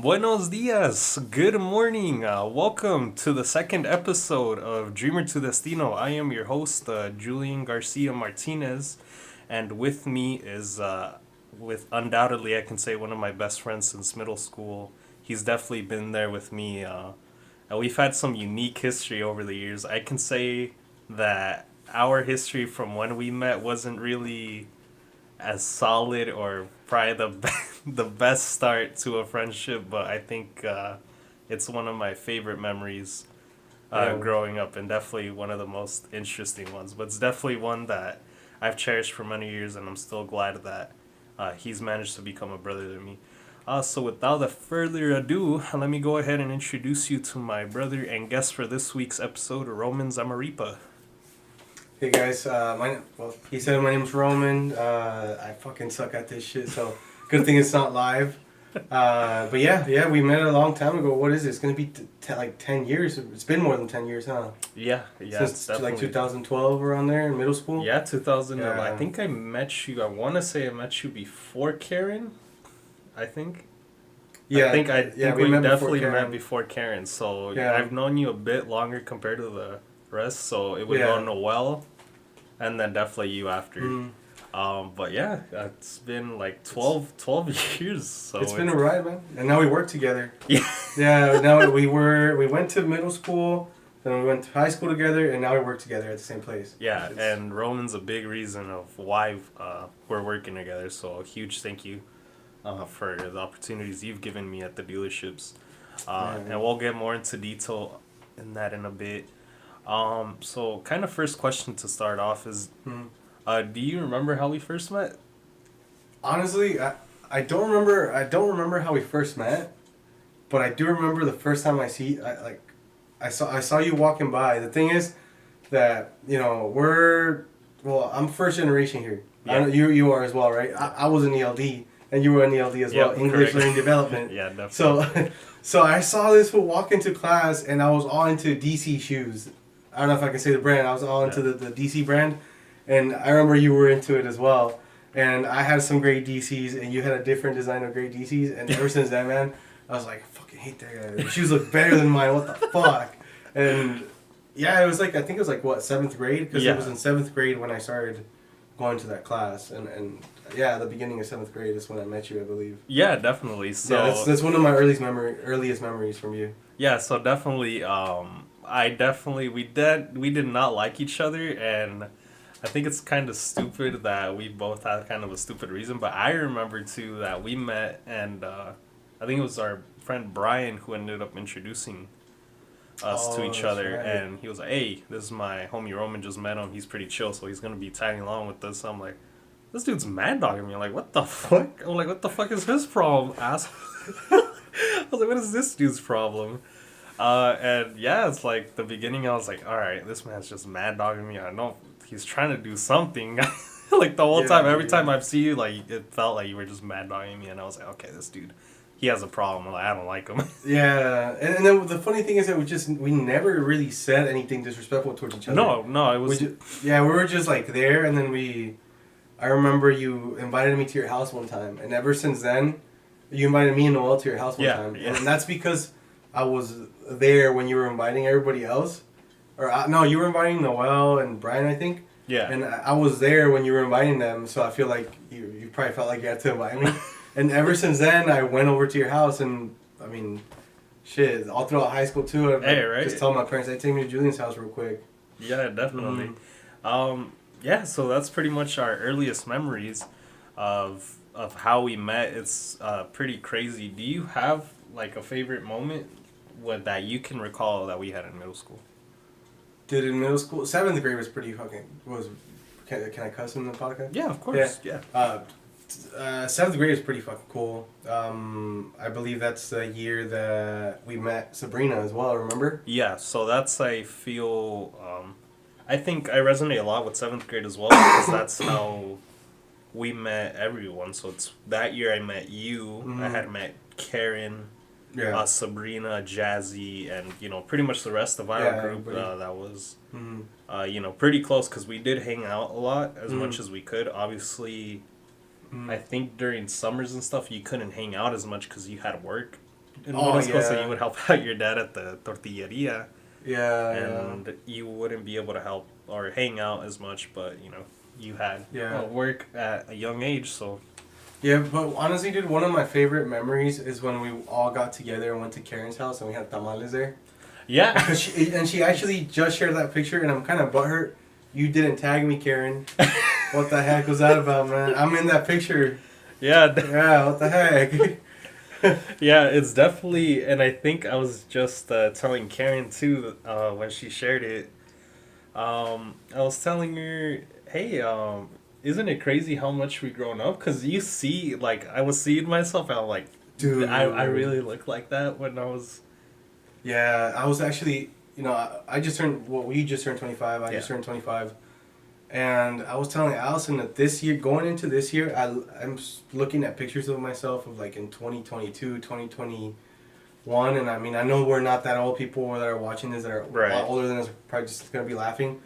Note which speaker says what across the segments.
Speaker 1: Buenos dias. Good morning. Welcome to the second episode of Dreamer to Destino. I am your host, Julian Garcia Martinez, and with me is, with undoubtedly, I can say one of my best friends since middle school. He's definitely been there with me, and we've had some unique history over the years. I can say that our history from when we met wasn't really as solid or probably the best start to a friendship, but I think it's one of my favorite memories
Speaker 2: Yeah,
Speaker 1: growing up, and definitely one of the most interesting ones. But it's definitely one that I've cherished for many years, and I'm still glad that he's managed to become a brother to me. So without a further ado, let me go ahead and introduce you to my brother and guest for this week's episode, Roman Zamarripa.
Speaker 2: hey guys, he said my name's Roman. I fucking suck at this shit, so good thing it's not live. But yeah, we met a long time ago. What is it? It's gonna be like 10 years. It's been more than 10 years, huh?
Speaker 1: Yeah, it's
Speaker 2: Since like
Speaker 1: definitely.
Speaker 2: 2012 around there in middle school.
Speaker 1: Yeah, 2000. I
Speaker 2: Yeah,
Speaker 1: think I met you. I want to say I met you before Karen. I think.
Speaker 2: yeah,
Speaker 1: I
Speaker 2: yeah.
Speaker 1: think
Speaker 2: We
Speaker 1: we
Speaker 2: met before
Speaker 1: definitely met
Speaker 2: Karen.
Speaker 1: before Karen. So
Speaker 2: Yeah,
Speaker 1: I've known you a bit longer compared to the rest. So it would go
Speaker 2: yeah.
Speaker 1: Noel, and then definitely you after.
Speaker 2: Mm.
Speaker 1: But yeah, it's been like
Speaker 2: It's
Speaker 1: 12 years.
Speaker 2: it's
Speaker 1: So
Speaker 2: been a
Speaker 1: it's
Speaker 2: ride, man. And now we work together.
Speaker 1: yeah,
Speaker 2: Yeah, now we went to middle school, then we went to high school together, and now we work together at the same place.
Speaker 1: yeah.
Speaker 2: It's,
Speaker 1: And Roman's a big reason of why we're working together. So a huge thank you for the opportunities you've given me at the dealerships.
Speaker 2: yeah.
Speaker 1: And we'll get more into detail in that in a bit. So kind of first question to start off is,
Speaker 2: Hmm.
Speaker 1: do you remember how we first met?
Speaker 2: Honestly, I don't remember. I don't remember how we first met, but I do remember the first time I saw you walking by. The thing is that I'm first generation here. I
Speaker 1: Yeah.
Speaker 2: know you are as well, right? I was in ELD and you were in ELD as well,
Speaker 1: Yep,
Speaker 2: English
Speaker 1: correct.
Speaker 2: Learning Development.
Speaker 1: Yeah, definitely.
Speaker 2: So, so I saw this fool walk into class, and I was all into DC shoes. I don't know if I can say the brand. I was all into
Speaker 1: Yeah.
Speaker 2: the DC brand, and I remember you were into it as well. And I had some great DCs, and you had a different design of great DCs. And ever since then, man, I was like, I fucking hate that guy. The shoes look better than mine. What the fuck? And yeah, it was like I think it was like what, seventh grade, because it was
Speaker 1: Yeah.
Speaker 2: in seventh grade when I started going to that class, and yeah, the beginning of seventh grade is when I met you, I believe.
Speaker 1: Yeah, definitely.
Speaker 2: Yeah,
Speaker 1: So
Speaker 2: that's one of my earliest memories from you.
Speaker 1: yeah, so definitely, I definitely we did not like each other, and I think it's kind of stupid that we both had kind of a stupid reason. But I remember too that we met, and I think it was our friend Brian who ended up introducing us to
Speaker 2: Oh,
Speaker 1: each
Speaker 2: that's
Speaker 1: other,
Speaker 2: right.
Speaker 1: and he was like, "Hey, this is my homie Roman. Just met him. He's pretty chill, so he's gonna be tagging along with us." So I'm like, "This dude's mad dogging me." I'm like, "What the fuck?" I'm like, "What the fuck is his problem, asshole?" I was like, "What is this dude's problem?" And yeah, it's like the beginning. I was like, "All right, this man's just mad dogging me. I know he's trying to do something." Like the whole time, every time
Speaker 2: Yeah.
Speaker 1: I've seen you, like it felt like you were just mad dogging me, and I was like, "Okay, this dude, he has a problem. Like I don't like him."
Speaker 2: Yeah, and then the funny thing is that we never really said anything disrespectful towards each other.
Speaker 1: No, it was
Speaker 2: Yeah, we were just like there, and then I remember you invited me to your house one time, and ever since then, you invited me and Noel to your house one
Speaker 1: yeah,
Speaker 2: time,
Speaker 1: yeah.
Speaker 2: and that's because I was there when you were inviting everybody else, no, you were inviting Noel and Brian, I think.
Speaker 1: Yeah.
Speaker 2: And I was there when you were inviting them, so I feel like you probably felt like you had to invite me. And ever since then, I went over to your house, and I mean, shit, all throughout high school too. I'd
Speaker 1: Hey, right?
Speaker 2: just tell my parents, "Hey, take me to Julian's house real quick."
Speaker 1: Yeah, definitely.
Speaker 2: Mm-hmm.
Speaker 1: Yeah, so that's pretty much our earliest memories of how we met. It's pretty crazy. Do you have like a favorite moment that you can recall that we had in middle school?
Speaker 2: Dude, in middle school, seventh grade was pretty fucking Can I cuss in the podcast?
Speaker 1: Yeah, of course. Yeah.
Speaker 2: Seventh grade is pretty fucking cool. I believe that's the year that we met Sabrina as well. Remember?
Speaker 1: Yeah, so that's I feel I think I resonate a lot with seventh grade as well because that's how we met everyone. So it's that year I met you.
Speaker 2: Mm-hmm.
Speaker 1: I had met Karen,
Speaker 2: Yeah.
Speaker 1: Sabrina, Jazzy, and pretty much the rest of our
Speaker 2: Yeah,
Speaker 1: group.
Speaker 2: everybody.
Speaker 1: That was
Speaker 2: Mm-hmm.
Speaker 1: pretty close because we did hang out a lot as
Speaker 2: Mm-hmm.
Speaker 1: much as we could. Obviously,
Speaker 2: Mm-hmm.
Speaker 1: I think during summers and stuff you couldn't hang out as much because you had work. in
Speaker 2: Oh,
Speaker 1: middle school, so
Speaker 2: yeah.
Speaker 1: you would help out your dad at the tortilleria,
Speaker 2: Yeah,
Speaker 1: and you wouldn't be able to help or hang out as much, but you know, you had
Speaker 2: yeah.
Speaker 1: work at a young age, so
Speaker 2: Yeah, but honestly, dude, one of my favorite memories is when we all got together and went to Karen's house and we had tamales there.
Speaker 1: yeah.
Speaker 2: Because she actually just shared that picture, and I'm kind of butthurt. You didn't tag me, Karen. What the heck was that about, man? I'm in that picture.
Speaker 1: Yeah,
Speaker 2: Yeah, what the heck?
Speaker 1: yeah, it's definitely, and I think I was just telling Karen too when she shared it. I was telling her, hey, isn't it crazy how much we grown up? Cause you see, like, I was seeing myself, and I'm like,
Speaker 2: Dude.
Speaker 1: I really look like that when I was.
Speaker 2: Yeah, I was actually, I just turned, well, we just turned 25. I
Speaker 1: Yeah.
Speaker 2: just turned 25. And I was telling Allison that this year, going into this year, I'm looking at pictures of myself of like in 2022, 2021. And I mean, I know we're not that old. People that are watching this that are a
Speaker 1: Right.
Speaker 2: lot older than us are probably just going to be laughing.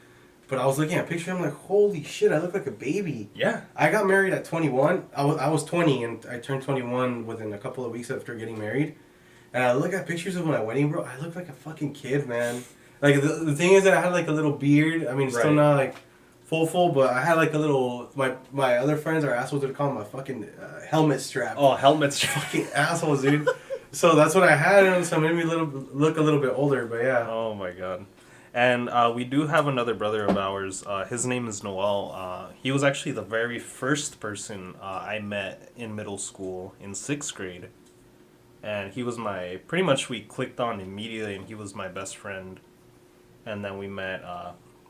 Speaker 2: But I was looking at pictures, I'm like, holy shit, I look like a baby.
Speaker 1: Yeah.
Speaker 2: I got married at 21. I was 20 and I turned 21 within a couple of weeks after getting married. And I look at pictures of my wedding, bro. I look like a fucking kid, man. Like, the thing is that I had like a little beard. I mean, it's still
Speaker 1: Right.
Speaker 2: not like full, but I had like a little. My other friends are assholes would call them a fucking helmet strap.
Speaker 1: Oh, helmets.
Speaker 2: Fucking assholes, dude. So that's what I had, and so it made me look a little bit older. But yeah.
Speaker 1: Oh my god. And we do have another brother of ours. His name is Noel. He was actually the very first person I met in middle school in 6th grade. And he was pretty much we clicked on immediately, and he was my best friend. And then we met,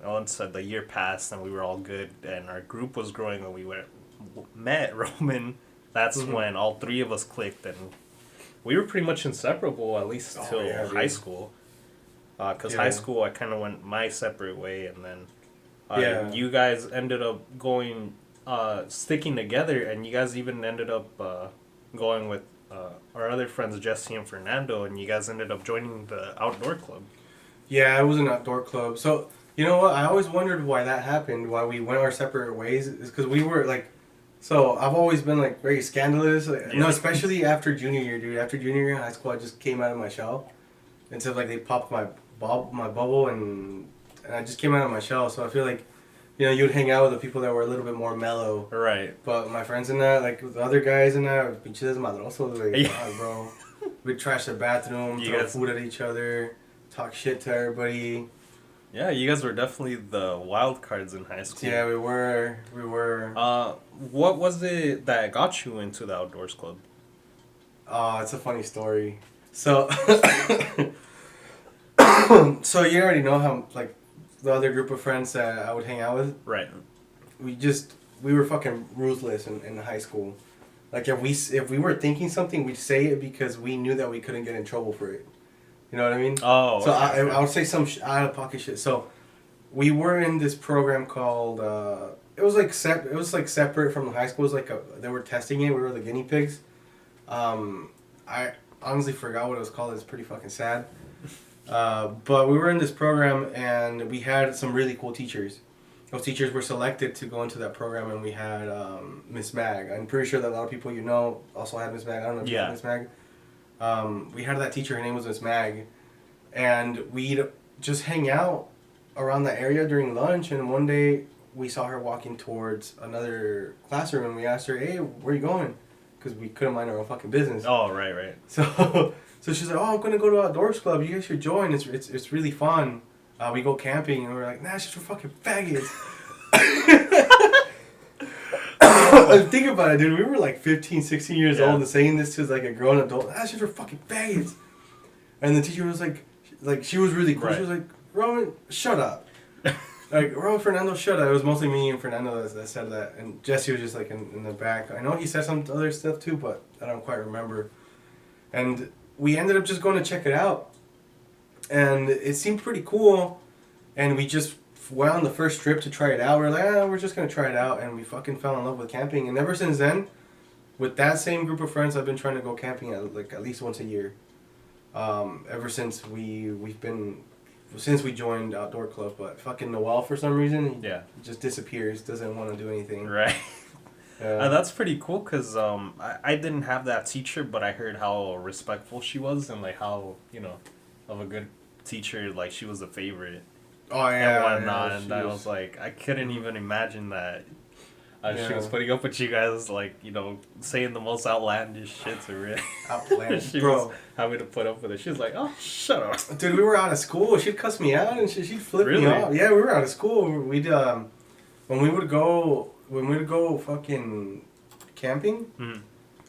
Speaker 1: once the year passed and we were all good, and our group was growing when met Roman. That's when all three of us clicked, and we were pretty much inseparable, at least till high school. Because high school I kind of went my separate way, and then you guys ended up going, sticking together, and you guys even ended up going with our other friends Jesse and Fernando, and you guys ended up joining the outdoor club.
Speaker 2: Yeah, it was an outdoor club. So, you know what? I always wondered why that happened, why we went our separate ways. Is because we were like, so I've always been like very scandalous. Like, no, especially after junior year, dude. After junior year in high school, I just came out of my shell. And so like they popped my bubble, and I just came out of my shell. So I feel like, you'd hang out with the people that were a little bit more mellow.
Speaker 1: Right.
Speaker 2: But my friends and that, like the other guys and that, pinches madrosos, like, God, bro. We'd trash the bathroom, throw food at each other, talk shit to everybody.
Speaker 1: Yeah, you guys were definitely the wild cards in high school.
Speaker 2: Yeah, we were.
Speaker 1: What was it that got you into the outdoors club?
Speaker 2: Oh, it's a funny story. So, so you already know how, like, the other group of friends that I would hang out with.
Speaker 1: Right.
Speaker 2: We were fucking ruthless in high school. Like, if we were thinking something, we'd say it because we knew that we couldn't get in trouble for it. You know what I mean?
Speaker 1: Oh.
Speaker 2: So
Speaker 1: okay.
Speaker 2: I would say some out of pocket shit. So we were in this program called. It was like separate from the high school. It was like they were testing it. We were the guinea pigs. I honestly forgot what it was called. It's pretty fucking sad. But we were in this program, and we had some really cool teachers. Those teachers were selected to go into that program, and we had Miss Mag. I'm pretty sure that a lot of people also had Miss Mag. I don't know if you had Miss Mag. We had that teacher. Her name was Miss Mag, and we'd just hang out around the area during lunch. And one day we saw her walking towards another classroom, and we asked her, "Hey, where are you going?" Because we couldn't mind our own fucking business.
Speaker 1: Oh, right.
Speaker 2: So she's like, "Oh, I'm gonna go to Outdoors Club. You guys should join. It's really fun. We go camping." And we're like, "Nah, it's just for fucking faggots." Think about it, dude. We were like 15, 16 years old and saying this to like a grown adult. That's just for fucking faggots. And the teacher was like she was really cool. Right. She was like, "Roman, shut up." Like, Roman, Fernando, shut up. It was mostly me and Fernando that said that. And Jesse was just like in the back. I know he said some other stuff too, but I don't quite remember. And we ended up just going to check it out. And it seemed pretty cool. And we just went on the first trip to try it out. We were like, we're just going to try it out. And we fucking fell in love with camping. And ever since then, with that same group of friends, I've been trying to go camping at least once a year. Ever since since we joined Outdoor Club. But fucking Noel, for some reason, he just disappears, doesn't want to do anything.
Speaker 1: Right.
Speaker 2: Yeah.
Speaker 1: That's pretty cool because I didn't have that teacher, but I heard how respectful she was and like how of a good teacher, like she was a favorite
Speaker 2: Oh
Speaker 1: and
Speaker 2: yeah,
Speaker 1: whatnot.
Speaker 2: yeah.
Speaker 1: And
Speaker 2: She
Speaker 1: I
Speaker 2: was.
Speaker 1: was like, I couldn't
Speaker 2: Mhm.
Speaker 1: even imagine that she was
Speaker 2: Yeah.
Speaker 1: putting up with you guys, like saying the most outlandish shit to her.
Speaker 2: Outland,
Speaker 1: She was
Speaker 2: bro.
Speaker 1: having to put up with it. She was like, "Oh, shut up."
Speaker 2: Dude, we were out of school. She'd cuss me out and she'd flip me
Speaker 1: Really?
Speaker 2: off. Yeah, we were out of school. We'd when we would go fucking camping.
Speaker 1: Mm,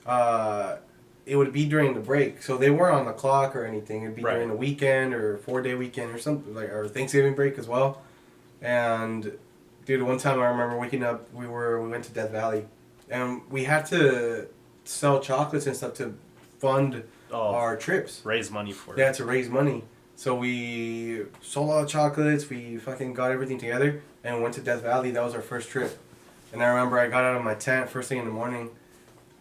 Speaker 2: Uh, it would be during the break, so they weren't on the clock or anything. It'd be
Speaker 1: right.
Speaker 2: during the weekend or 4-day weekend or something like or Thanksgiving break as well. And dude, one time I remember waking up. We went to Death Valley, and we had to sell chocolates and stuff to fund
Speaker 1: Oh,
Speaker 2: our trips.
Speaker 1: raise money for
Speaker 2: Yeah,
Speaker 1: it.
Speaker 2: to raise money. So we sold all the chocolates. We fucking got everything together and went to Death Valley. That was our first trip. And I remember I got out of my tent first thing in the morning,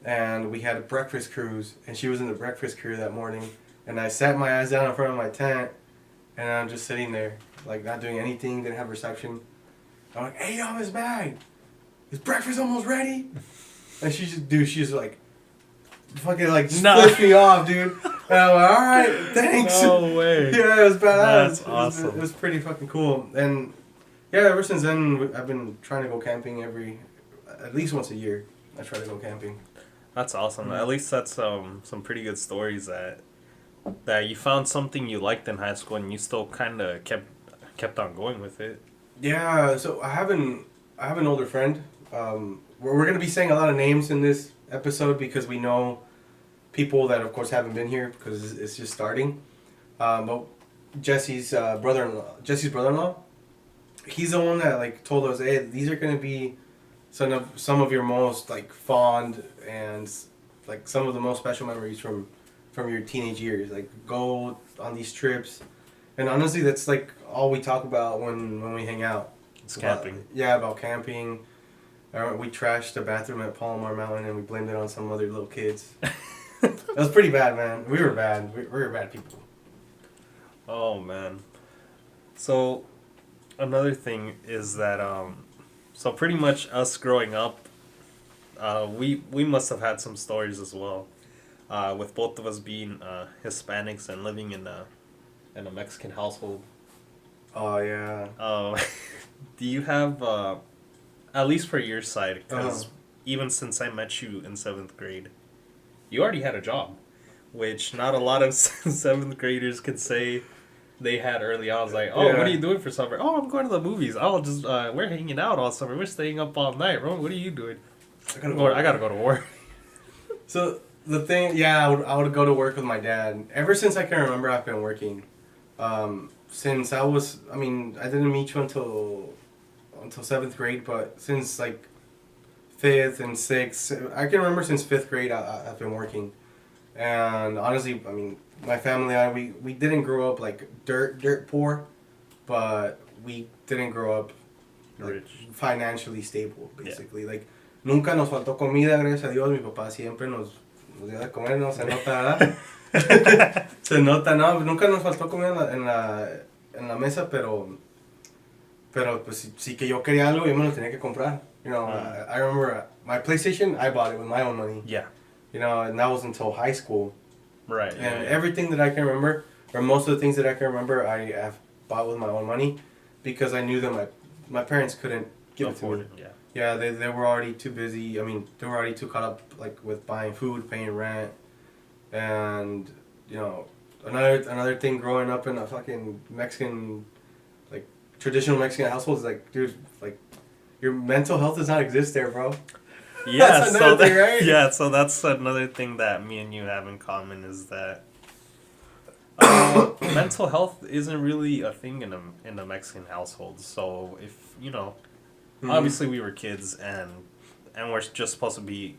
Speaker 2: and we had a breakfast cruise, and she was in the breakfast crew that morning. And I sat my ass down in front of my tent, and I'm just sitting there, like not doing anything, didn't have reception. I'm like, "Hey, yo, Miss Mag, is breakfast almost ready?" And she's like, fucking like
Speaker 1: No.
Speaker 2: flipped me off, dude. And I'm like, all right, thanks.
Speaker 1: No way.
Speaker 2: Yeah, it was badass.
Speaker 1: That's awesome.
Speaker 2: It was pretty fucking cool. And yeah, ever since then, I've been trying to go camping at least once a year. I try to go camping.
Speaker 1: That's awesome.
Speaker 2: Mm.
Speaker 1: At least that's some pretty good stories that you found something you liked in high school and you still kind of kept on going with it.
Speaker 2: Yeah, so I have an older friend. We're gonna be saying a lot of names in this episode because we know people that, of course, haven't been here because it's just starting. But Jesse's brother-in-law, he's the one that like told us, "Hey, these are gonna be some of your most like fond and like some of the most special memories from your teenage years. Like go on these trips." And honestly, that's like all we talk about when we hang out.
Speaker 1: It's
Speaker 2: About,
Speaker 1: camping.
Speaker 2: yeah, about camping. We trashed the bathroom at Palomar Mountain and we blamed it on some other little kids. It was pretty bad, man. We were bad. We were bad people.
Speaker 1: Oh man. So another thing is that so pretty much us growing up, we must have had some stories as well. With both of us being Hispanics and living in a Mexican household.
Speaker 2: Oh yeah.
Speaker 1: Um, do you have at least for your side? Because
Speaker 2: Uh-huh.
Speaker 1: even since I met you in seventh grade, you already had a job, which not a lot of seventh graders could say they had early on. I was like, oh, what are
Speaker 2: Yeah.
Speaker 1: you doing for summer? Oh, I'm going to the movies. Oh, just we're hanging out all summer. We're staying up all night. Roman, what are you doing? I gotta go to work.
Speaker 2: So the thing, yeah, I would go to work with my dad. Ever since I can remember, I've been working. Since I mean, I didn't meet you until seventh grade, but since like fifth and sixth, I can remember since fifth grade, I've been working. And honestly, I mean, my family and I, we didn't grow up like dirt poor, but we didn't grow up like,
Speaker 1: Rich.
Speaker 2: financially stable, basically. Like, nunca nos faltó comida, gracias a Dios. Mi papá siempre nos dio de comer, no se nota, ¿verdad? Se nota, no, nunca nos faltó comida en la mesa, pero pues sí que yo quería algo, yo me lo tenía que comprar. You know, I remember my PlayStation, I bought it with my own money.
Speaker 1: Yeah.
Speaker 2: You know, and that was until high school.
Speaker 1: Right.
Speaker 2: And everything that I can remember, or most of the things that I can remember, I have bought with my own money because I knew that my parents couldn't give it to me.
Speaker 1: Yeah.
Speaker 2: Yeah, they were already too busy. I mean, they were already too caught up like with buying food, paying rent, and you know, another thing growing up in a fucking Mexican, like traditional Mexican household is like, dude, like your mental health does not exist there, bro.
Speaker 1: Yeah,
Speaker 2: That's another thing, right?
Speaker 1: Yeah, so that's another thing that me and you have in common is that mental health isn't really a thing in a Mexican household. So if obviously we were kids and we're just supposed to be.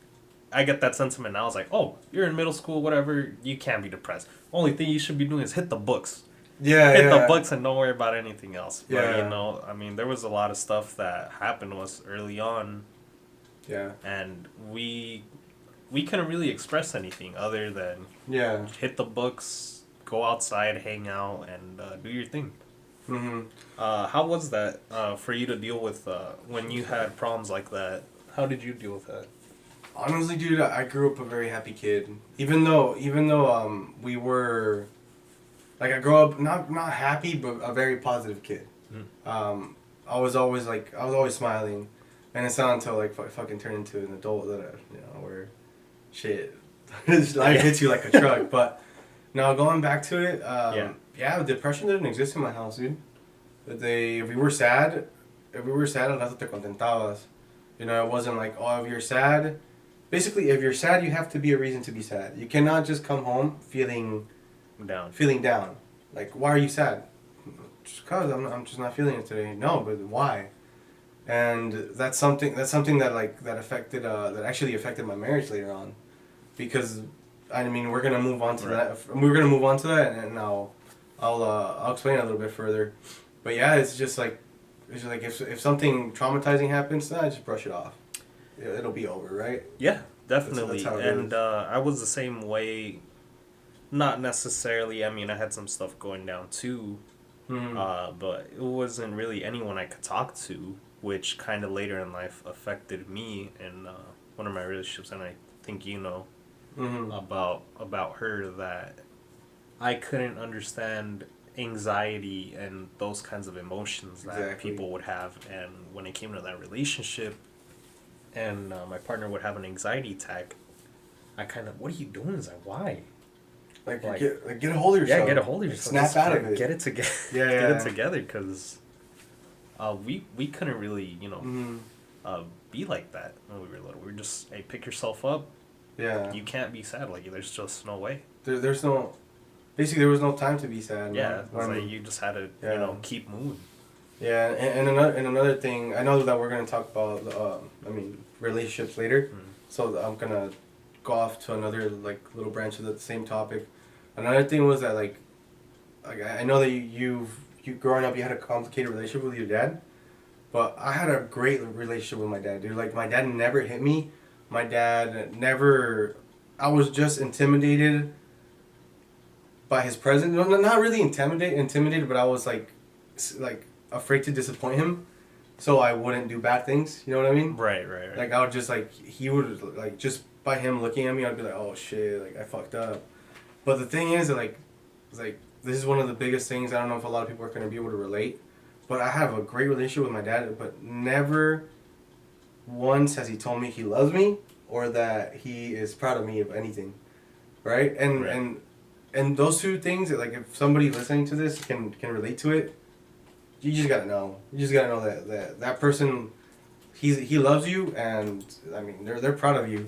Speaker 1: I get that sentiment now. I was like, oh, you're in middle school, whatever. You can't be depressed. Only thing you should be doing is hit the books.
Speaker 2: Yeah,
Speaker 1: Hit
Speaker 2: yeah.
Speaker 1: the books and don't worry about anything else. But,
Speaker 2: Yeah.
Speaker 1: I mean, there was a lot of stuff that happened to us early on.
Speaker 2: Yeah.
Speaker 1: And we couldn't really express anything other than
Speaker 2: Yeah.
Speaker 1: hit the books, go outside, hang out, and do your thing.
Speaker 2: Mhm.
Speaker 1: How was that for you to deal with when you had problems like that? How did you deal with that?
Speaker 2: Honestly, dude, I grew up a very happy kid. Even though we were like I grew up not happy but a very positive kid. I was always smiling, and it's not until like fucking turned into an adult that where shit life hits you like a truck. But now going back to it, yeah, depression didn't exist in my house, dude. If we were sad, al rato te contentabas. You know, it wasn't like, oh, if you're sad. Basically, if you're sad, you have to be a reason to be sad. You cannot just come home feeling down. Like, why are you sad? Just cause I'm just not feeling it today. No, but why? And that's something that actually affected my marriage later on, because I mean we're gonna move on to that. We're gonna move on to that, and I'll explain it a little bit further. But yeah, it's just like if something traumatizing happens, then I just brush it off. It'll be over, right?
Speaker 1: Yeah, definitely.
Speaker 2: That's how it
Speaker 1: and
Speaker 2: is.
Speaker 1: I was the same way. Not necessarily. I mean, I had some stuff going down too, but it wasn't really anyone I could talk to, which kind of later in life affected me in one of my relationships, and I think you know about her that I couldn't understand anxiety and those kinds of emotions that people would have, and when it came to that relationship, and my partner would have an anxiety attack, I kind of, what are you doing? Is like, why?
Speaker 2: Like get a hold of yourself.
Speaker 1: Yeah, get a hold of yourself.
Speaker 2: Snap out of it.
Speaker 1: Get it together.
Speaker 2: Yeah,
Speaker 1: Get it together, because we couldn't really, be like that when we were little. We were just, hey, pick yourself up.
Speaker 2: Yeah.
Speaker 1: You can't be sad. Like, there's just no way.
Speaker 2: There's no... Basically, there was no time to be sad.
Speaker 1: Yeah, it was like you just had to, keep moving.
Speaker 2: Yeah, and another thing, I know that we're going to talk about, relationships later, so I'm going to go off to another, like, little branch of the same topic. Another thing was that, like I know that you growing up, you had a complicated relationship with your dad, but I had a great relationship with my dad, dude. Like, my dad never hit me. My dad never... I was just intimidated by his presence. No, not really intimidated, but I was, like afraid to disappoint him, so I wouldn't do bad things. You know what I mean?
Speaker 1: Right.
Speaker 2: Like, I would just, like... He would, like, just by him looking at me, I'd be like, oh, shit, like, I fucked up. But the thing is, like, it's like, this is one of the biggest things. I don't know if a lot of people are going to be able to relate, but I have a great relationship with my dad, but never once has he told me he loves me or that he is proud of me of anything, right? And those two things, like, if somebody listening to this can relate to it, you just gotta know. You just gotta know that person, he loves you, and I mean they're proud of you.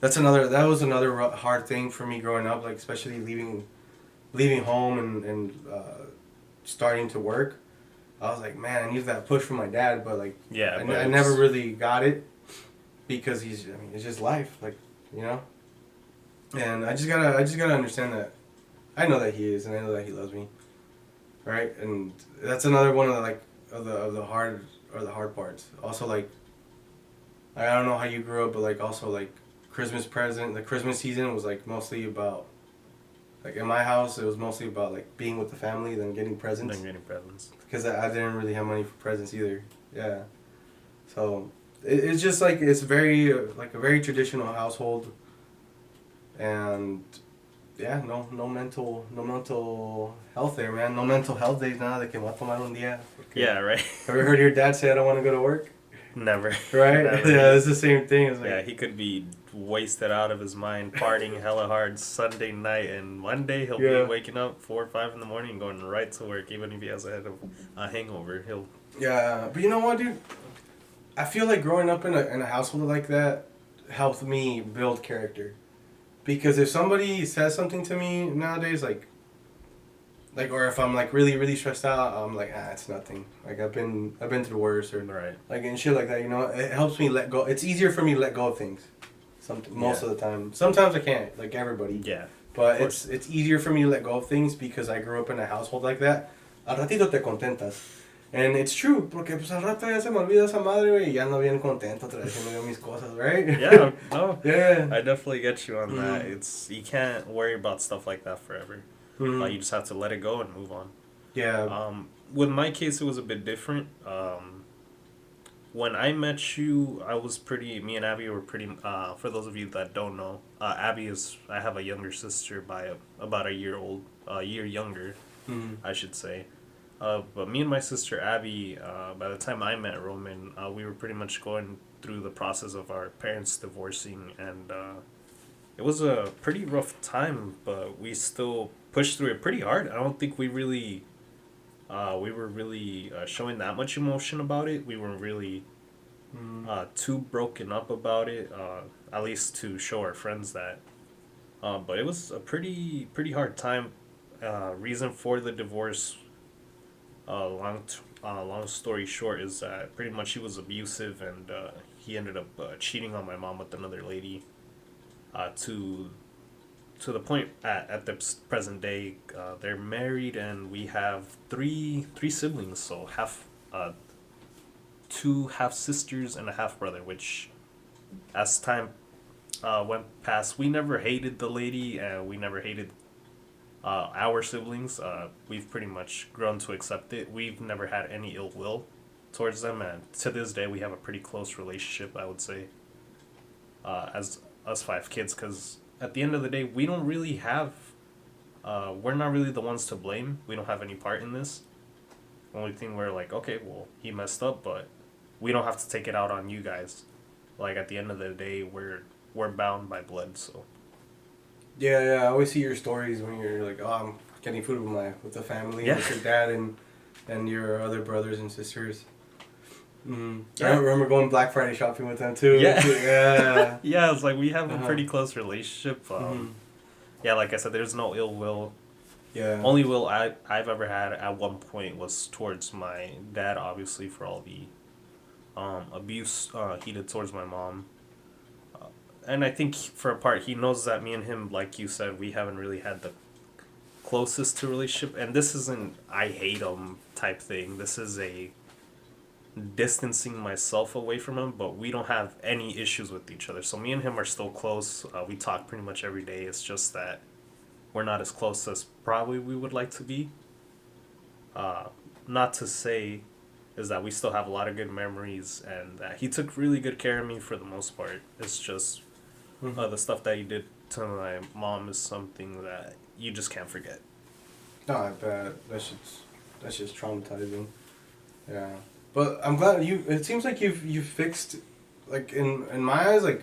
Speaker 2: That was another hard thing for me growing up, like, especially leaving home and starting to work. I was like, man, I need that push from my dad, but like,
Speaker 1: Yeah,
Speaker 2: I never really got it because it's just life, like, you know. And I just gotta understand that I know that he is, and I know that he loves me, right? And that's another one of the, like, of the hard parts. Also, like, I don't know how you grew up, but like, also, like, the Christmas season was, like, mostly about, like, in my house, it was mostly about, like, being with the family, then getting presents. Because I didn't really have money for presents either. Yeah. So, it's just, like, it's very, like, a very traditional household. And, yeah, no mental health there, man. No mental health days, nada de que voy a tomar un día.
Speaker 1: Yeah, right.
Speaker 2: Have you heard your dad say, I don't want to go to work?
Speaker 1: Never.
Speaker 2: Right?
Speaker 1: Never.
Speaker 2: Yeah, it's the same thing. It's like,
Speaker 1: Yeah, he could be wasted out of his mind, partying hella hard Sunday night, and Monday he'll be waking up 4 or 5 in the morning and going right to work, even if he has a hangover.
Speaker 2: Yeah, but you know what, dude? I feel like growing up in a household like that helped me build character. Because if somebody says something to me nowadays, like, or if I'm, like, really, really stressed out, I'm like, it's nothing. Like, I've been through worse, or like, and shit like that, you know. It helps me let go. It's easier for me to let go of things. Most of the time. Sometimes I can't, like everybody.
Speaker 1: Yeah.
Speaker 2: But it's easier for me to let go of things because I grew up in a household like that. Al ratito te contentas. And it's true, porque pues al rato ya se me olvida esa madre, güey, y ya ando bien contento otra vez haciendo mis cosas, right?
Speaker 1: Yeah, no.
Speaker 2: Yeah.
Speaker 1: I definitely get you on that. You can't worry about stuff like that forever. You just have to let it go and move on.
Speaker 2: Yeah.
Speaker 1: With my case, it was a bit different. when I met you, me and Abby were pretty, for those of you that don't know, I have a younger sister by about a year younger,
Speaker 2: Mm-hmm.
Speaker 1: I should say. But me and my sister Abby, by the time I met Roman, we were pretty much going through the process of our parents divorcing, and it was a pretty rough time, but we still pushed through it pretty hard. I don't think we were really showing that much emotion about it. We weren't really too broken up about it, at least to show our friends that. But it was a pretty hard time. Reason for the divorce, long story short, is that pretty much he was abusive, and he ended up cheating on my mom with another lady. To the point at the present day, they're married, and we have three siblings. So two half sisters and a half brother. Which, as time went past, we never hated the lady, and we never hated our siblings. We've pretty much grown to accept it. We've never had any ill will towards them, and to this day, we have a pretty close relationship, I would say, as us five kids, because at the end of the day, we don't really have. We're not really the ones to blame. We don't have any part in this. The only thing we're like, okay, well, he messed up, but we don't have to take it out on you guys. Like, at the end of the day, we're bound by blood, so.
Speaker 2: Yeah. I always see your stories when you're like, oh, I'm getting food with the family,
Speaker 1: Yeah.
Speaker 2: with your dad and your other brothers and sisters. Mm-hmm.
Speaker 1: Yeah.
Speaker 2: I remember going Black Friday shopping with them too.
Speaker 1: Yeah.
Speaker 2: Yeah.
Speaker 1: Yeah, it's like we have a pretty close relationship.
Speaker 2: Mm-hmm.
Speaker 1: Yeah, like I said, there's no ill will.
Speaker 2: Yeah.
Speaker 1: Only will I've ever had at one point was towards my dad, obviously, for all the abuse he did towards my mom. And I think for a part, he knows that me and him, like you said, we haven't really had the closest to relationship. And this isn't I hate him type thing. This is a distancing myself away from him, but we don't have any issues with each other. So me and him are still close. We talk pretty much every day. It's just that we're not as close as probably we would like to be. Not to say is that we still have a lot of good memories, and that he took really good care of me for the most part. It's just the stuff that he did to my mom is something that you just can't forget.
Speaker 2: No, I bet that's just traumatizing. Yeah, but I'm glad it seems like you've fixed, like in my eyes, like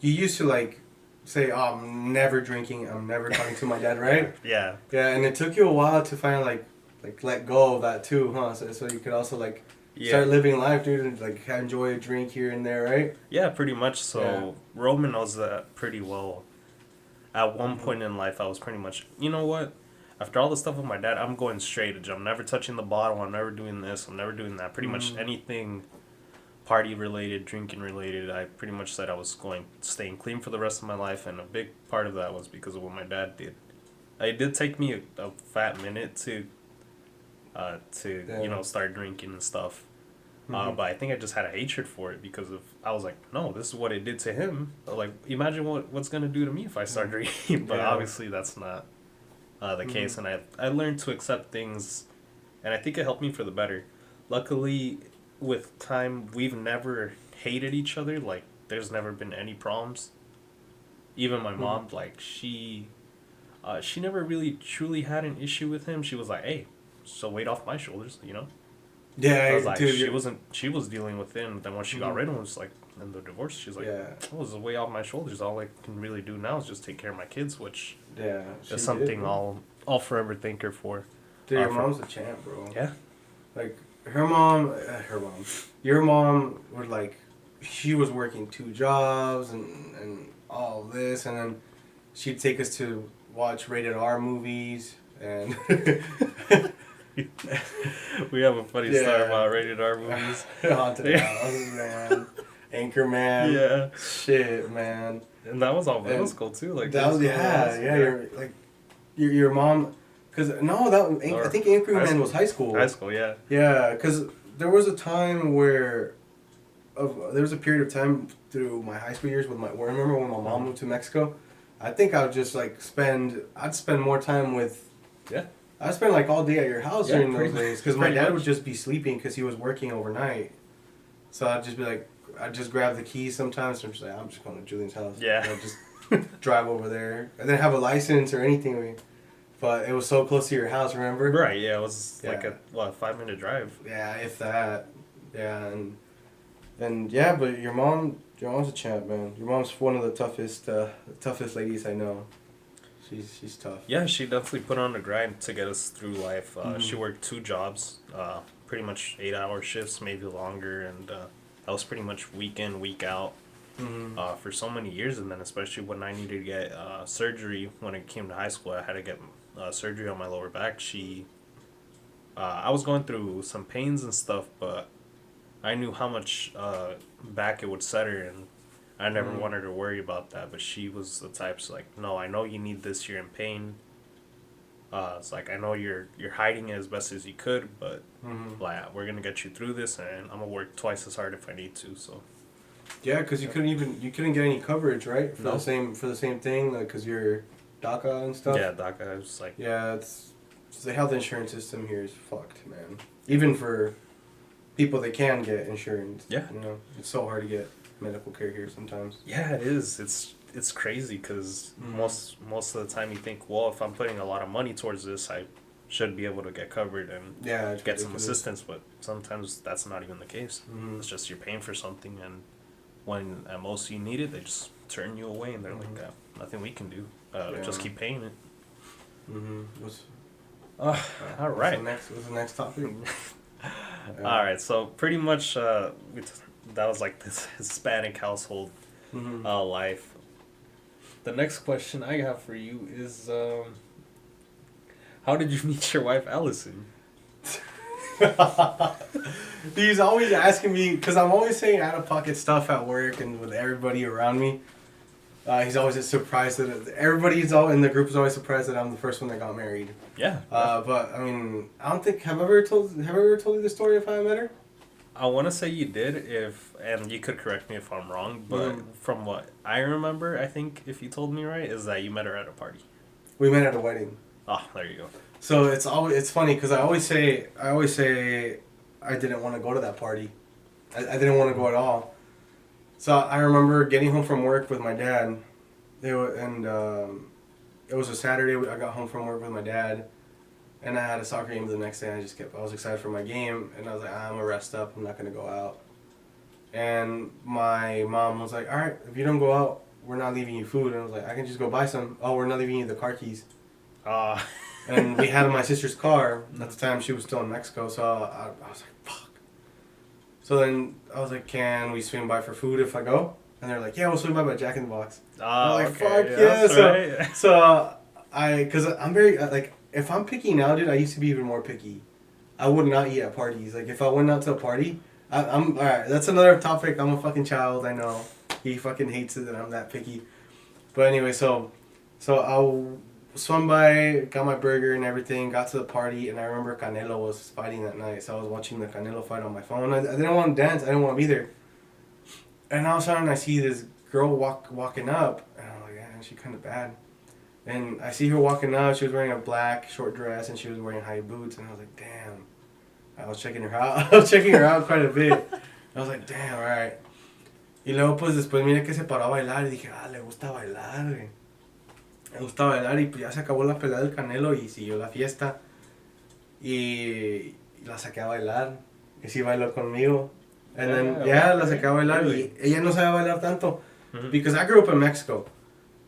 Speaker 2: you used to like say, oh, I'm never drinking, I'm never talking to my dad, right?
Speaker 1: Yeah.
Speaker 2: Yeah, and it took you a while to finally like let go of that too, huh? So you could also like start living life, dude, and like enjoy a drink here and there, right?
Speaker 1: Yeah, pretty much. So Roman knows that pretty well. At one point in life, I was pretty much, you know what? After all the stuff with my dad, I'm going straight edge. I'm never touching the bottle. I'm never doing this. I'm never doing that. Pretty much anything party related, drinking related, I pretty much said I was staying clean for the rest of my life. And a big part of that was because of what my dad did. It did take me a fat minute to start drinking and stuff. But I think I just had a hatred for it because I was like, no, this is what it did to him. Like, imagine what's going to do to me if I start drinking. But obviously that's not the case. And I learned to accept things, and I think it helped me for the better. Luckily, with time, we've never hated each other. Like, there's never been any problems. Even my mom, like, she never really truly had an issue with him. She was like, hey, so weight off my shoulders, you know?
Speaker 2: Yeah,
Speaker 1: I was like,
Speaker 2: dude,
Speaker 1: she was dealing with it, and then when she got rid of him, it was like, in the divorce, she's like, oh, this is way off my shoulders. All I can really do now is just take care of my kids, which is something I'll forever thank her for.
Speaker 2: Dude, your mom's a champ, bro.
Speaker 1: Yeah.
Speaker 2: Like, your mom would like, she was working 2 jobs and all this, and then she'd take us to watch rated R movies, and
Speaker 1: we have a funny story about rated R movies.
Speaker 2: Haunted House, man. Anchorman.
Speaker 1: Yeah.
Speaker 2: Shit, man.
Speaker 1: And that was all middle school too. Like
Speaker 2: that was You're like your mom, I think Anchorman was high school.
Speaker 1: High school, yeah.
Speaker 2: Yeah, because there was a time there was a period of time through my high school years remember when my mom moved to Mexico? I think I would just like spend more time with.
Speaker 1: Yeah.
Speaker 2: I'd spend like all day at your house during those days because my dad would just be sleeping because he was working overnight. So I'd just be like, I'd just grab the keys sometimes, and I'm just like, I'm just going to Julian's house.
Speaker 1: Yeah.
Speaker 2: And I'd just drive over there. I didn't have a license or anything, but it was so close to your house, remember?
Speaker 1: Right, yeah, it was like
Speaker 2: Yeah.
Speaker 1: a 5-minute drive.
Speaker 2: Yeah, if that. Yeah, and yeah, but your mom's a champ, man. Your mom's one of the toughest ladies I know. She's tough.
Speaker 1: Yeah, she definitely put on the grind to get us through life. She
Speaker 2: Mhm.
Speaker 1: worked 2 jobs, pretty much 8-hour shifts, maybe longer, and that was pretty much week in, week out
Speaker 2: Mhm.
Speaker 1: for so many years. And then, especially when I needed to get surgery when it came to high school, I had to get surgery on my lower back. I was going through some pains and stuff, but I knew how much back it would set her, and I never
Speaker 2: Mhm.
Speaker 1: wanted to worry about that. But she was the type's like, no, I know you need this. You're in pain. It's like I know you're hiding it as best as you could, but
Speaker 2: Mhm.
Speaker 1: like we're gonna get you through this, and I'm gonna work twice as hard if I need to. So
Speaker 2: Yeah, because you couldn't get any coverage, right? For
Speaker 1: no,
Speaker 2: the same thing, like because you're DACA and stuff.
Speaker 1: yeah, doc, I was like,
Speaker 2: Yeah, it's the health insurance system here is fucked, man. Even for people that can get insurance.
Speaker 1: Yeah.
Speaker 2: You know, it's so hard to get medical care here sometimes.
Speaker 1: yeah, it is. It's crazy because
Speaker 2: Mhm.
Speaker 1: most of the time you think, well, if I'm putting a lot of money towards this, I should be able to get covered and
Speaker 2: Yeah, it's
Speaker 1: get some
Speaker 2: ridiculous.
Speaker 1: assistance, but sometimes that's not even the case.
Speaker 2: Mhm.
Speaker 1: It's just you're paying for something, and when at most you need it, they just turn you away, and they're
Speaker 2: Mhm.
Speaker 1: like, nothing we can do.
Speaker 2: Yeah.
Speaker 1: Just keep paying it.
Speaker 2: Mhm.
Speaker 1: All right.
Speaker 2: What's the next topic?
Speaker 1: All right. So pretty much, that was like this Hispanic household
Speaker 2: Mhm.
Speaker 1: life. The next question I have for you is, how did you meet your wife, Allison?
Speaker 2: He's always asking me because I'm always saying out of pocket stuff at work and with everybody around me. He's always just surprised that everybody's all in the group is always surprised that I'm the first one that got married.
Speaker 1: Yeah.
Speaker 2: But I mean, I don't think have I ever told you the story of how I met her?
Speaker 1: I want to say you did, and you could correct me if I'm wrong, but from what I remember, I think if you told me right, is that you met her at a party.
Speaker 2: We met at a wedding.
Speaker 1: Oh, there you go.
Speaker 2: So it's funny because I always say I didn't want to go to that party. I didn't want to go at all. So I remember getting home from work with my dad. It was a Saturday. I got home from work with my dad, and I had a soccer game the next day. I was excited for my game, and I was like, I'm gonna rest up. I'm not gonna go out. And my mom was like, all right, if you don't go out, we're not leaving you food. And I was like, I can just go buy some. Oh, we're not leaving you the car keys. And we had my sister's car. At the time, she was still in Mexico, so I was like, fuck. So then I was like, can we swing by for food if I go? And they're like, yeah, we'll swing by Jack in the Box.
Speaker 1: Oh,
Speaker 2: I'm like,
Speaker 1: okay.
Speaker 2: fuck
Speaker 1: Yeah,
Speaker 2: yeah.
Speaker 1: right.
Speaker 2: So because I'm very, like, if I'm picky now, dude, I used to be even more picky. I would not eat at parties. Like, if I went out to a party, I'm, alright, that's another topic. I'm a fucking child, I know. He fucking hates it that I'm that picky. But anyway, so I swung by, got my burger and everything, got to the party, and I remember Canelo was fighting that night, so I was watching the Canelo fight on my phone. I didn't want to dance, I didn't want to be there. And all of a sudden, I see this girl walking up, and I'm like, yeah, she's kind of bad. And I see her walking up, she was wearing a black short dress, and she was wearing high boots, and I was like, damn. I was checking her out, quite a bit. I was like, damn, alright. Y luego, pues, después mira que se paró a bailar, y dije, le gusta bailar, güey. Me gusta bailar y pues ya se acabó la pelea del Canelo y siguió la fiesta y la saqué a bailar y sí bailó conmigo and then la saqué a bailar y ella no sabe bailar tanto because I grew up in Mexico.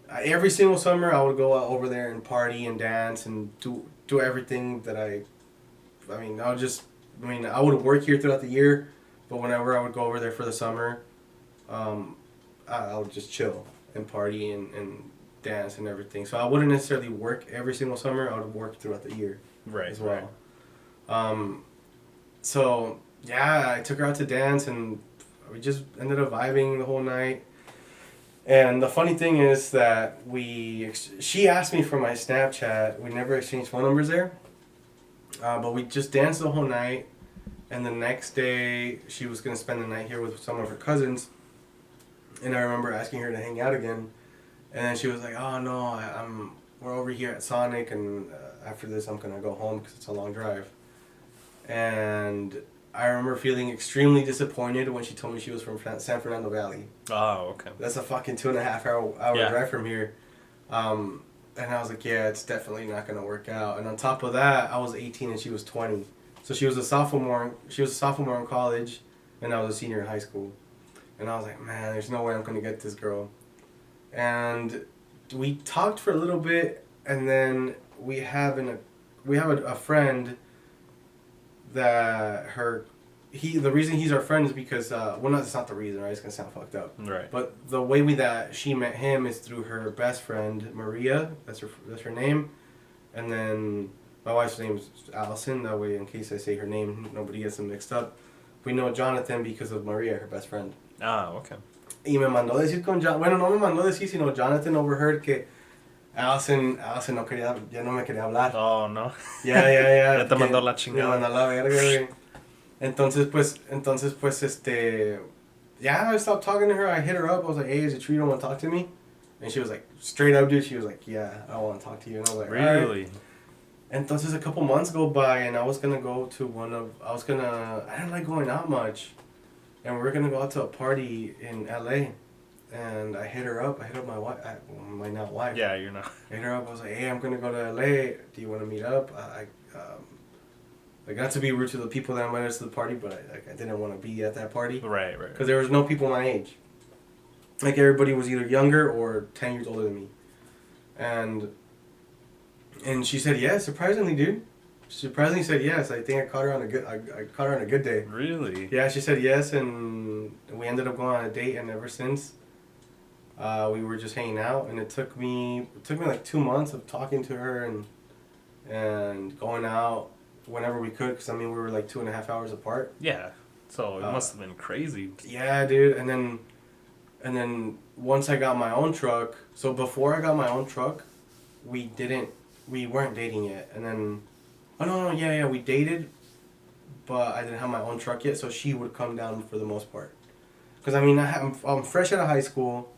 Speaker 2: Every single summer I would go out over there and party and dance and do everything that I would work here throughout the year, but whenever I would go over there for the summer, I would just chill and party and dance and everything. So I wouldn't necessarily work every single summer. I would work throughout the year, as well. Right. So yeah, I took her out to dance, and we just ended up vibing the whole night. And the funny thing is that she asked me for my Snapchat. We never exchanged phone numbers there, but we just danced the whole night. And the next day, she was gonna spend the night here with some of her cousins. And I remember asking her to hang out again. And then she was like, oh no, we're over here at Sonic, and after this I'm going to go home because it's a long drive. And I remember feeling extremely disappointed when she told me she was from San Fernando Valley.
Speaker 1: Oh, okay.
Speaker 2: That's a fucking 2.5 hour
Speaker 1: Yeah.
Speaker 2: drive from here. And I was like, yeah, it's definitely not gonna work out. And on top of that, I was 18 and she was 20, so she was a sophomore. She was a sophomore in college, and I was a senior in high school. And I was like, man, there's no way I'm gonna get this girl. And we talked for a little bit, and then we have a friend that the reason he's our friend is because that's not the reason, right? It's gonna sound fucked up.
Speaker 1: Right.
Speaker 2: But the way that she met him is through her best friend Maria. That's her name, and then my wife's name is Allison. That way, in case I say her name, nobody gets them mixed up. We know Jonathan because of Maria, her best friend.
Speaker 1: Ah, okay.
Speaker 2: Y me mandó decir bueno, no me mandó decir, sino Jonathan overheard que Allison ya no me quería hablar.
Speaker 1: Oh, no.
Speaker 2: Ya.
Speaker 1: Ya te mandó la chingada.
Speaker 2: Me mandó la verga, güey. Entonces, pues, yeah, I stopped talking to her. I hit her up. I was like, hey, is it true you don't want to talk to me? And she was like, straight up, dude. She was like, yeah, I don't want to talk to you. And I was like,
Speaker 1: really?
Speaker 2: Right. Entonces, a couple months go by, and I was going to go to I didn't like going out much. And we were going to go out to a party in LA. And I hit her up. I hit up my wife, my now wife.
Speaker 1: Yeah, you're not.
Speaker 2: I hit her up. I was like, hey, I'm going to go to LA. Do you want to meet up? Like, not to be rude to the people that invited us to the party, but I didn't want to be at that party.
Speaker 1: Right.
Speaker 2: Because there was no people my age. Like, everybody was either younger or 10 years older than me. And she said yes, surprisingly, dude. She surprisingly said yes. I think I caught her on a good day.
Speaker 1: Really?
Speaker 2: Yeah, she said yes, and we ended up going on a date, and ever since, we were just hanging out, and it took me like 2 months of talking to her and going out whenever we could, because I mean we were like 2.5 hours apart.
Speaker 1: Yeah. So it must have been crazy.
Speaker 2: Yeah, dude. And then once I got my own truck. So before I got my own truck, we weren't dating yet. And then, we dated, but I didn't have my own truck yet. So she would come down for the most part. Because I mean I'm fresh out of high school.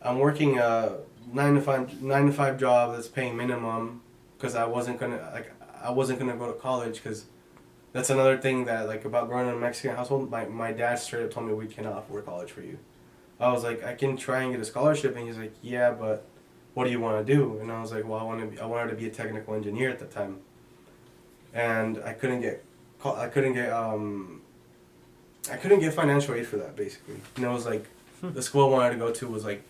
Speaker 2: I'm working a 9 to 5 job that's paying minimum, because I wasn't gonna go to college, because that's another thing that, like, about growing in a Mexican household. My dad straight up told me, we cannot afford college for you. I was like, I can try and get a scholarship, and he's like, yeah, but what do you want to do? And I was like, well, I wanted to be a technical engineer at the time, and I couldn't get financial aid for that, basically. And it was like, the school I wanted to go to was like,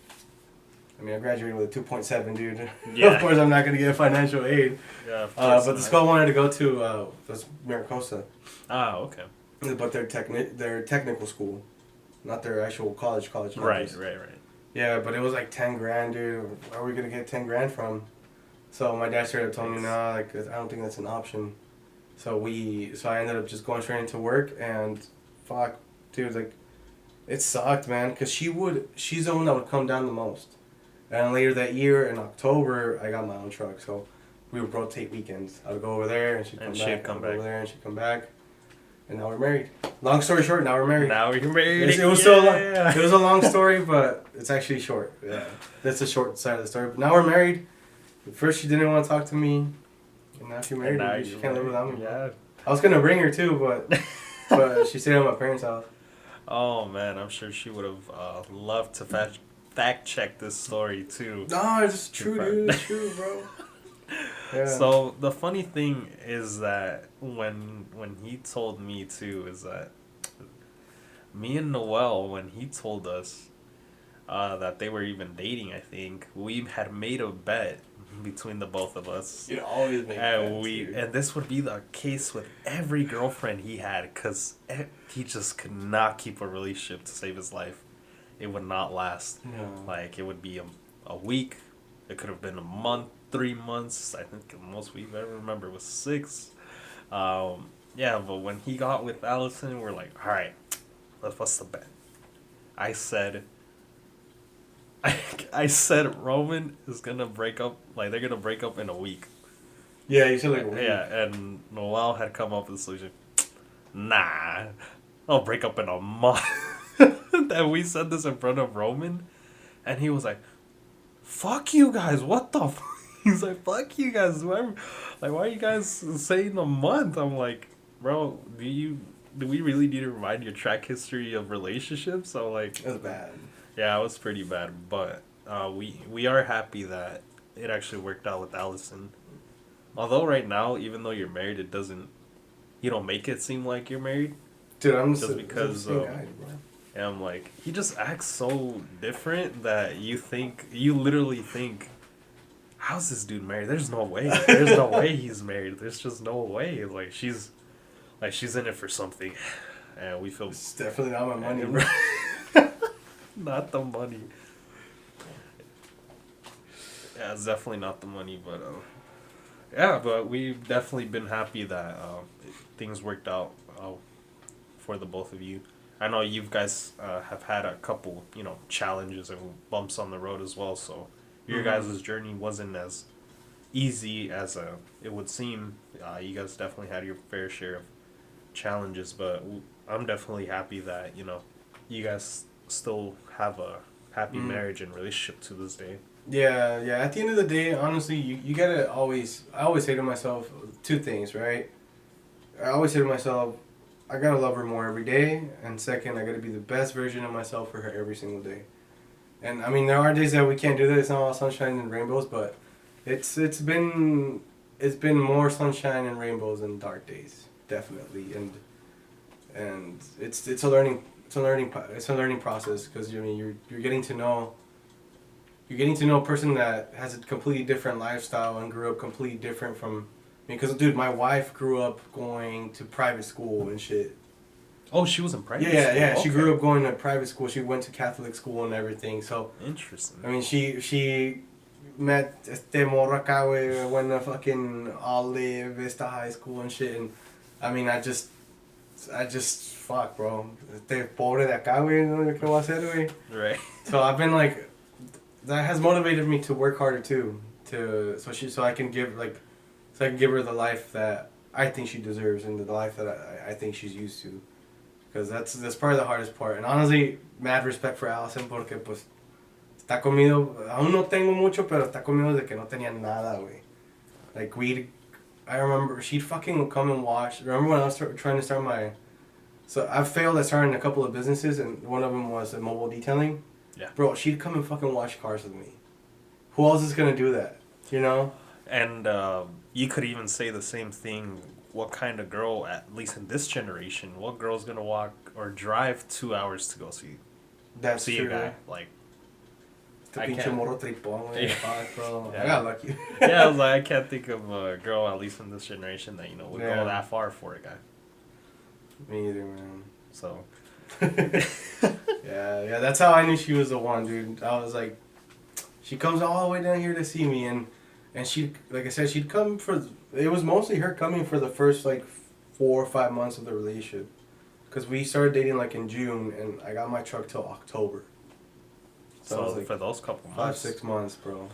Speaker 2: I mean, I graduated with a 2.7, dude.
Speaker 1: Yeah.
Speaker 2: Of course, I'm not going to get financial aid.
Speaker 1: Yeah, of course.
Speaker 2: But the school I wanted to go to was Maricosta.
Speaker 1: Ah, okay.
Speaker 2: But their technical school, not their actual college.
Speaker 1: Right.
Speaker 2: Yeah, but it was like 10 grand, dude. Where are we going to get 10 grand from? So my dad straight up told me, no, like, I don't think that's an option. So I ended up just going straight into work, and fuck, dude, like, it sucked, man, because she's the one that would come down the most. And later that year, in October, I got my own truck, so we would rotate weekends. I would go over there, and she'd come back. Over there, and she'd come back. And now we're married. Long story short, now we're married.
Speaker 1: Now we're married.
Speaker 2: It was so long. It was a long story, but it's actually short. Yeah, that's the short side of the story. But now we're married. At first, she didn't want to talk to me, and now she's married. Now she can't live without me. Yeah. I was gonna bring her too, but she stayed at my parents' house.
Speaker 1: Oh man, I'm sure she would have loved to fact check this story too.
Speaker 2: No, it's true, dude. It's true, bro. Yeah.
Speaker 1: So the funny thing is that when he told me too, is that me and Noel, when he told us that they were even dating, I think we had made a bet between the both of us.
Speaker 2: You always make bets,
Speaker 1: and this would be the case with every girlfriend he had, because he just could not keep a relationship to save his life. It would not last.
Speaker 2: No.
Speaker 1: Like, it would be a week. It could have been a month, 3 months. I think the most we ever remember was 6. Yeah, but when he got with Allison, we're like, all right, what's the bet? I said Roman is gonna break up. Like, they're gonna break up in a week.
Speaker 2: Yeah, you said like a week.
Speaker 1: Yeah, and Noel had come up with the solution. Nah, I'll break up in a month. And we said this in front of Roman, and he was like, fuck you guys, what the fuck? He's like, fuck you guys, why are you guys saying a month? I'm like, bro, do we really need to remind your track history of relationships? So like,
Speaker 2: It was bad.
Speaker 1: yeah, it was pretty bad, but we are happy that it actually worked out with Allison. Although right now, even though you're married, it doesn't you don't make it seem like you're married
Speaker 2: Dude, I'm
Speaker 1: just because
Speaker 2: the same guy, bro.
Speaker 1: and I'm like he just acts so different that you literally think how's this dude married? There's no way. There's no way he's married. There's just no way. She's in it for something, and we feel
Speaker 2: It's definitely not my money, bro.
Speaker 1: not the money. Yeah, it's definitely not the money, but yeah, but we've definitely been happy that things worked out for the both of you. I know you guys have had a couple, challenges and bumps on the road as well. So your guys' journey wasn't as easy as it would seem. You guys definitely had your fair share of challenges, but I'm definitely happy that you guys still have a happy marriage and relationship to this day.
Speaker 2: Yeah, yeah. At the end of the day, honestly, you gotta always. I always say to myself two things, right? I always say to myself, I gotta love her more every day, and second, I gotta be the best version of myself for her every single day. And I mean, there are days that we can't do that. It's not all sunshine and rainbows, but it's been more sunshine and rainbows than dark days, definitely. And it's a learning process because I mean you're getting to know. You're getting to know a person that has a completely different lifestyle and grew up completely different from me. Because, dude, my wife grew up going to private school and shit.
Speaker 1: Oh, she was in private
Speaker 2: yeah,
Speaker 1: school?
Speaker 2: Yeah.
Speaker 1: Okay.
Speaker 2: She grew up going to private school. She went to Catholic school and everything. So
Speaker 1: interesting.
Speaker 2: I mean, she met morra acá, güey, went to fucking Olive Vista High School and shit. And I mean, I just fuck, bro. Pobre de acá, güey, no sé qué voy a hacer, güey.
Speaker 1: Right.
Speaker 2: So I've been like. That has motivated me to work harder too, so I can give her the life that I think she deserves and the life that I think she's used to, because that's probably the hardest part. And honestly, mad respect for Allison porque pues está conmigo. Aún no tengo mucho, pero está conmigo desde que no tenía nada, güey. Like I remember she'd fucking come and watch. Remember when I was trying to start my, so I failed at starting a couple of businesses and one of them was a mobile detailing.
Speaker 1: Yeah.
Speaker 2: Bro, she'd come and fucking wash cars with me. Who else is gonna do that? You know?
Speaker 1: And you could even say the same thing. What kind of girl, at least in this generation, what girl's gonna walk or drive 2 hours to go see
Speaker 2: That's
Speaker 1: a
Speaker 2: true.
Speaker 1: guy? Like,
Speaker 2: The
Speaker 1: I
Speaker 2: pinche
Speaker 1: can't.
Speaker 2: morro tripón, güey.
Speaker 1: Yeah.
Speaker 2: Fuck, bro.
Speaker 1: Yeah.
Speaker 2: I got lucky.
Speaker 1: Yeah, I was like, I can't think of a girl, at least in this generation, that would
Speaker 2: Yeah.
Speaker 1: go that far for a guy.
Speaker 2: Me either, man.
Speaker 1: So.
Speaker 2: Yeah, that's how I knew she was the one, dude. I was like, she comes all the way down here to see me, and she, like I said, she'd come it was mostly her coming for the first, like, 4 or 5 months of the relationship. Because we started dating, like, in June, and I got my truck till October.
Speaker 1: So
Speaker 2: it was, like,
Speaker 1: for those couple
Speaker 2: 5,
Speaker 1: months,
Speaker 2: 6 months, bro.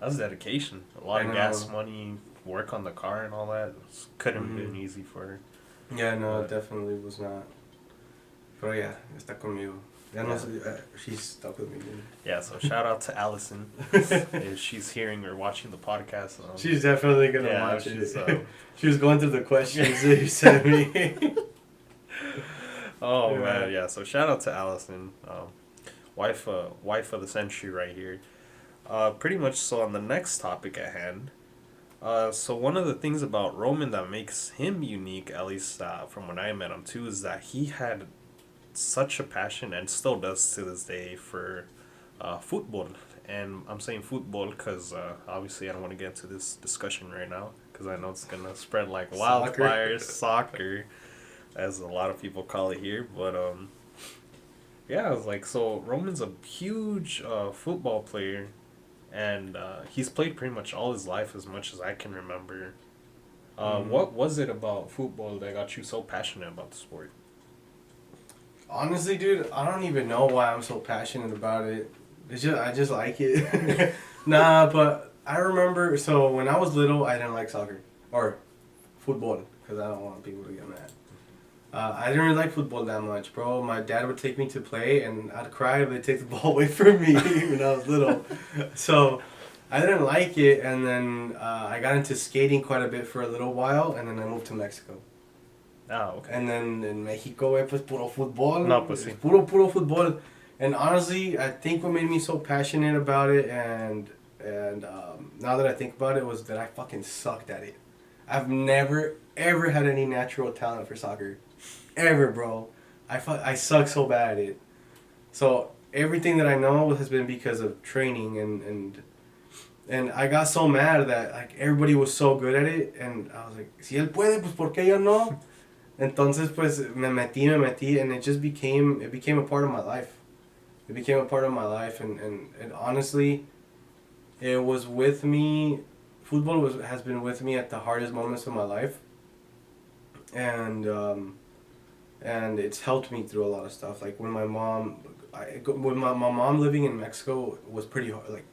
Speaker 1: that's dedication. A lot
Speaker 2: I
Speaker 1: of
Speaker 2: know.
Speaker 1: gas money, work on the car and all that. Couldn't have been easy for her.
Speaker 2: Yeah, no,
Speaker 1: But-
Speaker 2: it definitely was not. Pero yeah, está conmigo. Ya no sé, she's stuck with me, dude.
Speaker 1: Yeah, so shout out to Allison if she's hearing or watching the podcast.
Speaker 2: She's definitely gonna
Speaker 1: yeah,
Speaker 2: watch
Speaker 1: she's,
Speaker 2: it. She was going through the questions that you sent me.
Speaker 1: Oh
Speaker 2: Yeah.
Speaker 1: man, yeah. So shout out to Allison, wife of the century right here. Pretty much. So on the next topic at hand. So one of the things about Roman that makes him unique, at least from when I met him too, is that he had such a passion and still does to this day for football. And I'm saying football because obviously I don't want to get into this discussion right now because I know it's gonna spread like wildfire. Soccer, as a lot of people call it here. But yeah, I was like, so Roman's a huge football player, and he's played pretty much all his life as much as I can remember. What was it about football that got you so passionate about the sport?
Speaker 2: Honestly, dude, I don't even know why I'm so passionate about it. I just like it. Nah, but I remember, so when I was little, I didn't like soccer. Or football, because I don't want people to get mad. I didn't really like football that much, bro. My dad would take me to play, and I'd cry if they'd take the ball away from me when I was little. So I didn't like it, and then I got into skating quite a bit for a little while, and then I moved to Mexico.
Speaker 1: Ah, okay.
Speaker 2: And then in Mexico, pues puro fútbol.
Speaker 1: No, pues sí.
Speaker 2: Puro fútbol. And honestly, I think what made me so passionate about it, and now that I think about it, was that I fucking sucked at it. I've never ever had any natural talent for soccer, ever, bro. I suck so bad at it. So everything that I know has been because of training, and I got so mad that like everybody was so good at it, and I was like, si él puede, pues por qué yo no? Entonces pues me metí, and it became a part of my life. It became a part of my life, and honestly, it was with me. Football has been with me at the hardest moments of my life, and and it's helped me through a lot of stuff. Like when my mom living in Mexico was pretty hard. Like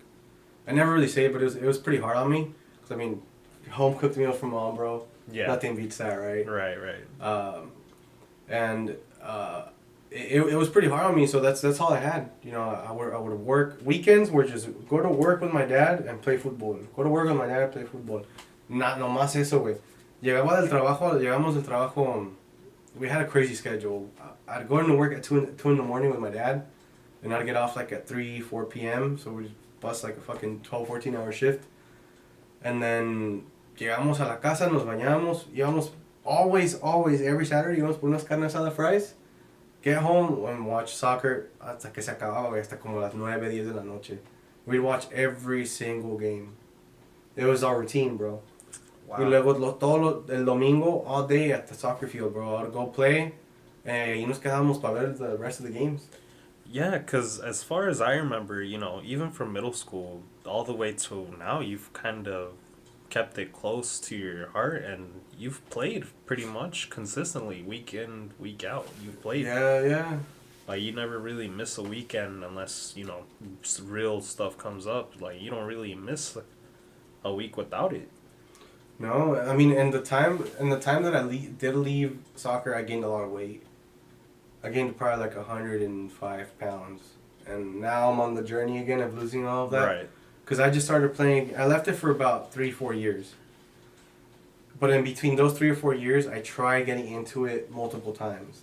Speaker 2: I never really say it, but it was pretty hard on me. Cause I mean, home cooked meals from mom, bro.
Speaker 1: Yeah.
Speaker 2: Nothing beats that, right?
Speaker 1: Right, right.
Speaker 2: And it was pretty hard on me. So that's all I had. You know, I would work weekends. Were just go to work with my dad and play football. Go to work with my dad and play football. Not no más eso, güey. Llegamos del trabajo. We had a crazy schedule. I'd go into work at 2 in the morning with my dad, and I'd get off like at 4 p.m. So we'd bust like a fucking 12, 14-hour shift. And then llegamos a la casa, nos bañamos, íbamos always, every Saturday íbamos por unas carne asada fries, get home and watch soccer hasta que se acababa, hasta como las 9, 10 de la noche. We'd watch every single game. It was our routine, bro.
Speaker 1: Wow.
Speaker 2: Y luego el domingo, all day at the soccer field, bro. I'd go play, y nos quedábamos para ver the rest of the games.
Speaker 1: Yeah, because as far as I remember, you know, even from middle school all the way to now, you've kind of kept it close to your heart, and you've played pretty much consistently, week in, week out. You've played.
Speaker 2: Yeah.
Speaker 1: Like, you never really miss a weekend unless, you know, real stuff comes up. Like, you don't really miss a week without it.
Speaker 2: No, I mean, in the time that I did leave soccer, I gained a lot of weight. I gained probably like 105 pounds, and now I'm on the journey again of losing all of that.
Speaker 1: Right.
Speaker 2: Because I just started playing. I left it for about 3-4 years. But in between those 3 or 4 years, I tried getting into it multiple times,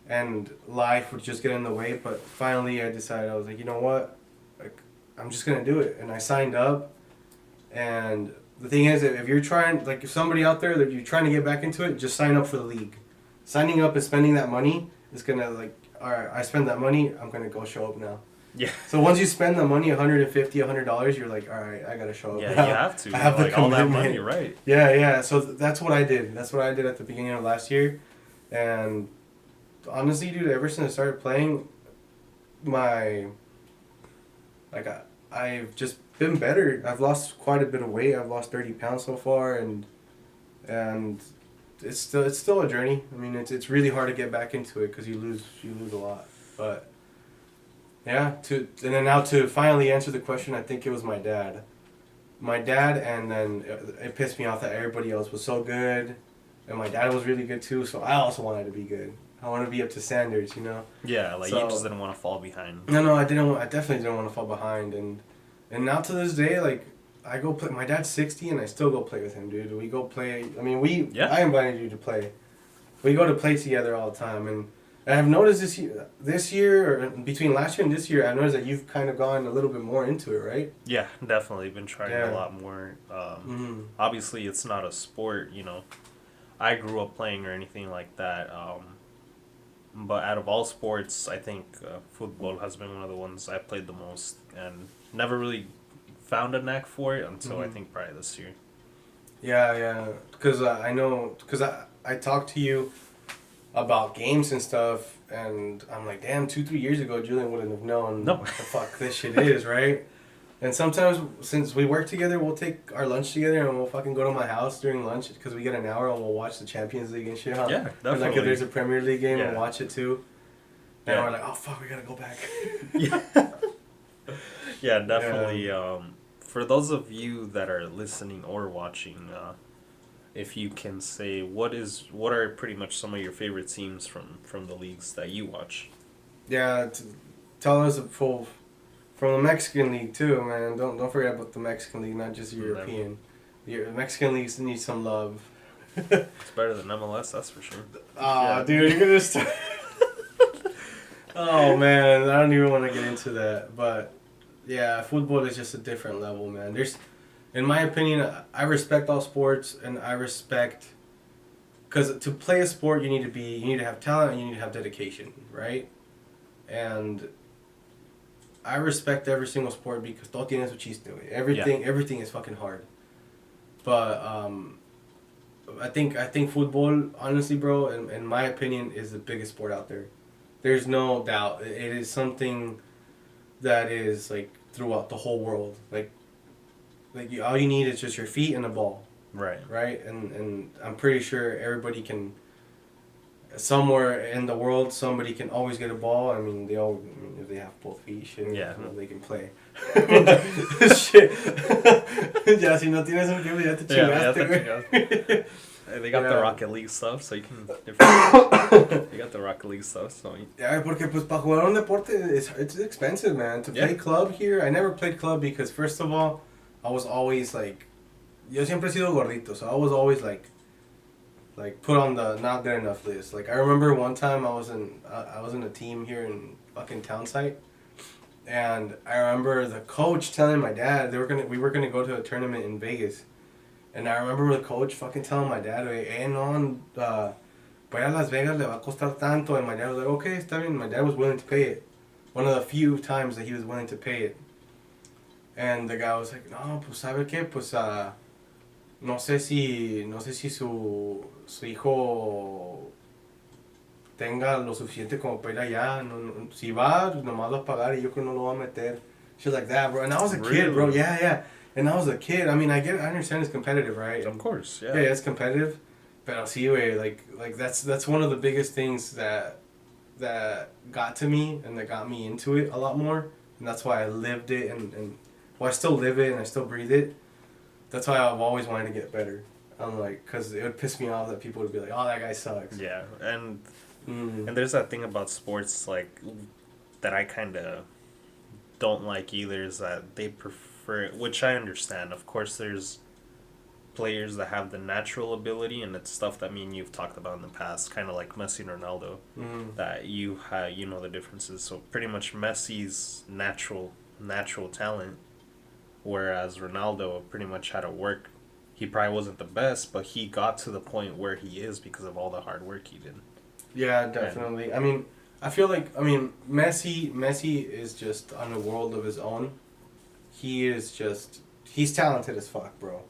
Speaker 2: and life would just get in the way. But finally, I decided, I was like, you know what, like I'm just gonna do it, and I signed up. And the thing is, if you're trying, like if somebody out there that you're trying to get back into it, just sign up for the league. Signing up and spending that money is gonna like, all right, I spend that money, I'm gonna go show up now.
Speaker 1: Yeah.
Speaker 2: So once you spend the money, $150, you're like, all right, I gotta show up.
Speaker 1: Yeah,
Speaker 2: now.
Speaker 1: you have to.
Speaker 2: I have
Speaker 1: like,
Speaker 2: the
Speaker 1: all that
Speaker 2: commitment.
Speaker 1: money, right.
Speaker 2: Yeah. So that's what I did. That's what I did at the beginning of last year, and honestly, dude, ever since I started playing, I've just been better. I've lost quite a bit of weight. I've lost 30 pounds so far, and it's still a journey. I mean, it's really hard to get back into it because you lose a lot. But yeah, and then now to finally answer the question, I think it was my dad. And then it pissed me off that everybody else was so good, and my dad was really good too. So I also wanted to be good. I want to be up to standards, you know.
Speaker 1: Yeah, like
Speaker 2: So,
Speaker 1: you just didn't want to fall behind.
Speaker 2: No, I didn't. I definitely didn't want to fall behind, and now to this day, like I go play. My dad's 60, and I still go play with him, dude. We go play. I mean, I invited you to play. We go to play together all the time, and I've noticed this year, or between last year and this year, I've noticed that you've kind of gone a little bit more into it, right?
Speaker 1: Yeah, definitely been trying a lot more. Obviously, it's not a sport, you know. I grew up playing or anything like that. But out of all sports, I think football has been one of the ones I played the most, and never really found a knack for it until I think probably this year.
Speaker 2: Yeah, because I know, because I talked to you about games and stuff, and I'm like, damn, 2-3 years ago, Julian wouldn't have known what the fuck this shit is, right? And sometimes, since we work together, we'll take our lunch together and we'll fucking go to my house during lunch because we get an hour and we'll watch the Champions League and shit. Huh?
Speaker 1: Yeah, definitely.
Speaker 2: And like if there's a Premier League game, we'll watch it too. And we're like, oh fuck, we gotta go back.
Speaker 1: Yeah, definitely. For those of you that are listening or watching, if you can say what are pretty much some of your favorite teams from the leagues that you watch?
Speaker 2: Yeah, tell us from the Mexican League too, man. Don't forget about the Mexican League, not just European. The Mexican League needs some love.
Speaker 1: It's better than MLS, that's for sure.
Speaker 2: Oh, dude, you're gonna start. Oh man, I don't even want to get into that, but yeah, football is just a different level, man. In my opinion, I respect all sports, and I respect, because to play a sport, you need to have talent and you need to have dedication, right? And I respect every single sport because todo tiene su chiste, güey. Everything is fucking hard. But I think football, honestly, bro, in my opinion, is the biggest sport out there. There's no doubt. It is something that is like throughout the whole world. All you need is just your feet and a ball.
Speaker 1: Right.
Speaker 2: Right? And I'm pretty sure everybody can, somewhere in the world, somebody can always get a ball. I mean, if they have both feet, shit,
Speaker 1: yeah,
Speaker 2: they can play. Shit. Ya, si no tienes un equipo, ya te chingaste, güey.
Speaker 1: They got the Rocket League stuff, so you can. They got the Rocket League stuff, so.
Speaker 2: Yeah, porque pues para jugar un deporte, it's expensive, man. To play club here, I never played club because first of all, I was always like, yo siempre he sido gordito, so I was always like put on the not good enough list. Like I remember one time I was in a team here in fucking Townsite, and I remember the coach telling my dad we were gonna go to a tournament in Vegas, and I remember the coach fucking telling my dad, no, para Las Vegas le va a costar tanto, and my dad was like, okay, está bien. My dad was willing to pay it. One of the few times that he was willing to pay it. And the guy was like, no, pues sabe qué, pues no sé si su hijo tenga lo suficiente como para ir allá. No, si va, nomás va a pagar y yo creo no lo va a meter. Shit like that, bro. And I was a kid, bro. Yeah. And I was a kid. I mean, I understand it's competitive, right?
Speaker 1: Of course, yeah.
Speaker 2: Yeah, it's competitive. Pero sí, güey, like that's one of the biggest things that got to me and that got me into it a lot more. And that's why I lived it and well, I still live it and I still breathe it. That's why I've always wanted to get better. I'm like, because it would piss me off that people would be like, oh, that guy sucks.
Speaker 1: Yeah, and there's that thing about sports, like, that I kind of don't like either, is that they prefer, which I understand. Of course, there's players that have the natural ability, and it's stuff that me and you've talked about in the past, kind of like Messi and Ronaldo, that you know the differences. So pretty much Messi's natural talent, whereas Ronaldo pretty much had to work. He probably wasn't the best, but he got to the point where he is because of all the hard work he did.
Speaker 2: Yeah, definitely. I feel like Messi is just on a world of his own. He's talented as fuck, bro.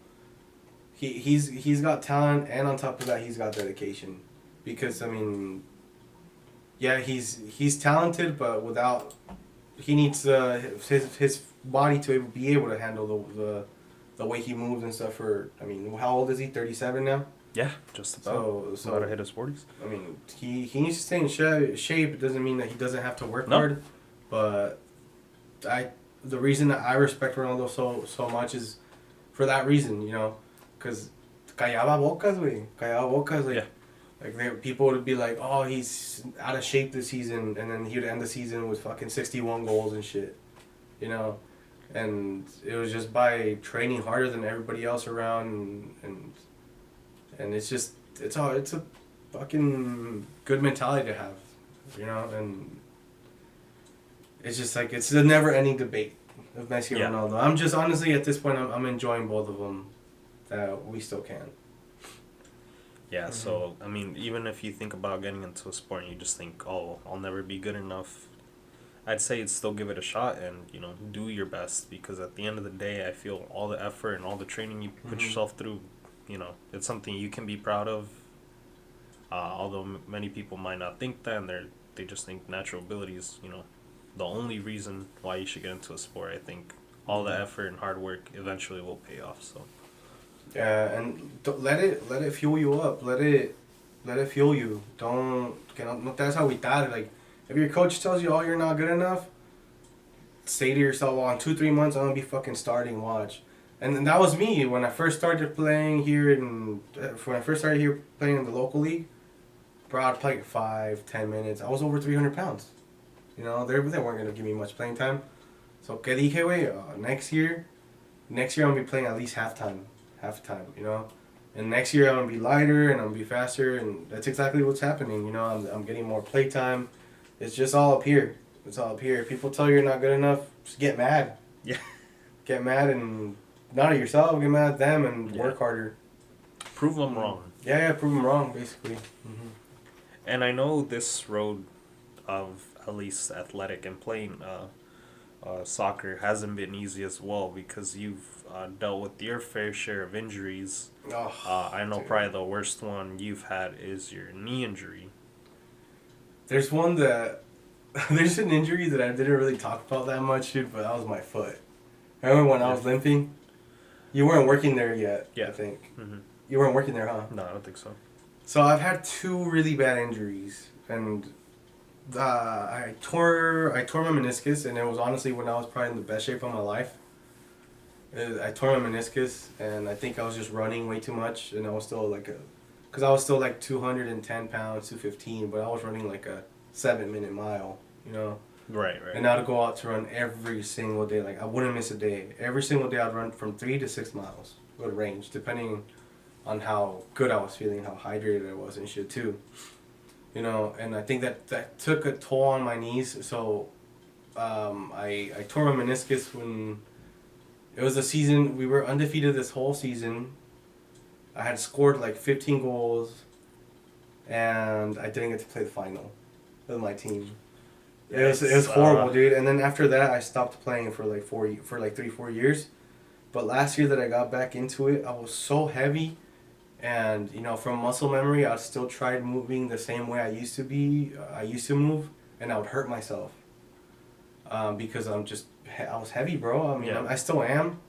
Speaker 2: He's got talent, and on top of that, he's got dedication. Because he's talented, but without, he needs his body to be able to handle the way he moves and stuff. How old is he? 37 now.
Speaker 1: Yeah, just about. So about to hit his 40s.
Speaker 2: He needs to stay in shape. It doesn't mean that he doesn't have to work hard, but the reason that I respect Ronaldo so much is for that reason, because callaba bocas, like.
Speaker 1: Yeah.
Speaker 2: Like people would be like, oh, he's out of shape this season, and then he would end the season with fucking 61 goals and shit, and it was just by training harder than everybody else around, and it's a fucking good mentality to have, and it's just like it's a never-ending debate of Messi and Ronaldo. I'm just honestly at this point I'm enjoying both of them that we still can.
Speaker 1: Yeah, so, even if you think about getting into a sport and you just think, oh, I'll never be good enough, I'd say you'd still give it a shot and, do your best, because at the end of the day, I feel all the effort and all the training you put yourself through, it's something you can be proud of, although many people might not think that, and they just think natural ability is, the only reason why you should get into a sport. I think all the effort and hard work eventually will pay off, so...
Speaker 2: Yeah, and let it fuel you up. Let it fuel you. No te vas a agüitar. Like, if your coach tells you, oh, you're not good enough, say to yourself, well, in 2-3 months, I'm going to be fucking starting, watch. And that was me when I first started playing here playing in the local league. Bro, I'd play 5-10 minutes. I was over 300 pounds. They weren't going to give me much playing time. So, ¿qué dije, güey? Next year I'm going to be playing at least halftime, And next year I'm gonna be lighter and I'm gonna be faster, and that's exactly what's happening. You know, I'm getting more playtime. It's just all up here. It's all up here. If people tell you you're not good enough, just get mad.
Speaker 1: Yeah.
Speaker 2: Get mad and not at yourself. Get mad at them and
Speaker 1: Yeah.
Speaker 2: work harder.
Speaker 1: Prove them wrong.
Speaker 2: Yeah, prove them wrong, basically. Mm-hmm.
Speaker 1: And I know this road of at least athletic and playing soccer hasn't been easy as well, because you've dealt with your fair share of injuries.
Speaker 2: Oh,
Speaker 1: I know
Speaker 2: dude.
Speaker 1: probably the worst one you've had is your knee injury.
Speaker 2: There's one that there's an injury that I didn't really talk about that much, dude, but that was my foot. Remember when I was limping? You weren't working there yet,
Speaker 1: Yeah.
Speaker 2: I think.
Speaker 1: Mm-hmm.
Speaker 2: You weren't working there, huh?
Speaker 1: No, I don't think so.
Speaker 2: So I've had two really bad injuries, and I tore my meniscus, and it was honestly when I was probably in the best shape of my life. I tore my meniscus, and I think I was just running way too much, and I was still because I was still like 210 pounds, 215, but I was running like a 7-minute mile, you know.
Speaker 1: Right.
Speaker 2: And now to go out to run every single day, like I wouldn't miss a day. Every single day I'd run from 3 to 6 miles, would range, depending on how good I was feeling, how hydrated I was and shit too. You know, and I think that took a toll on my knees. So I tore my meniscus when it was a season. We were undefeated this whole season. I had scored like 15 goals, and I didn't get to play the final with my team. It was horrible, dude. And then after that, I stopped playing for like 3-4 years. But last year that I got back into it, I was so heavy, and you know, from muscle memory, I still tried moving the same way I used to be. I used to move, and I would hurt myself because I was heavy, bro. I mean,
Speaker 1: Yeah.
Speaker 2: I still am,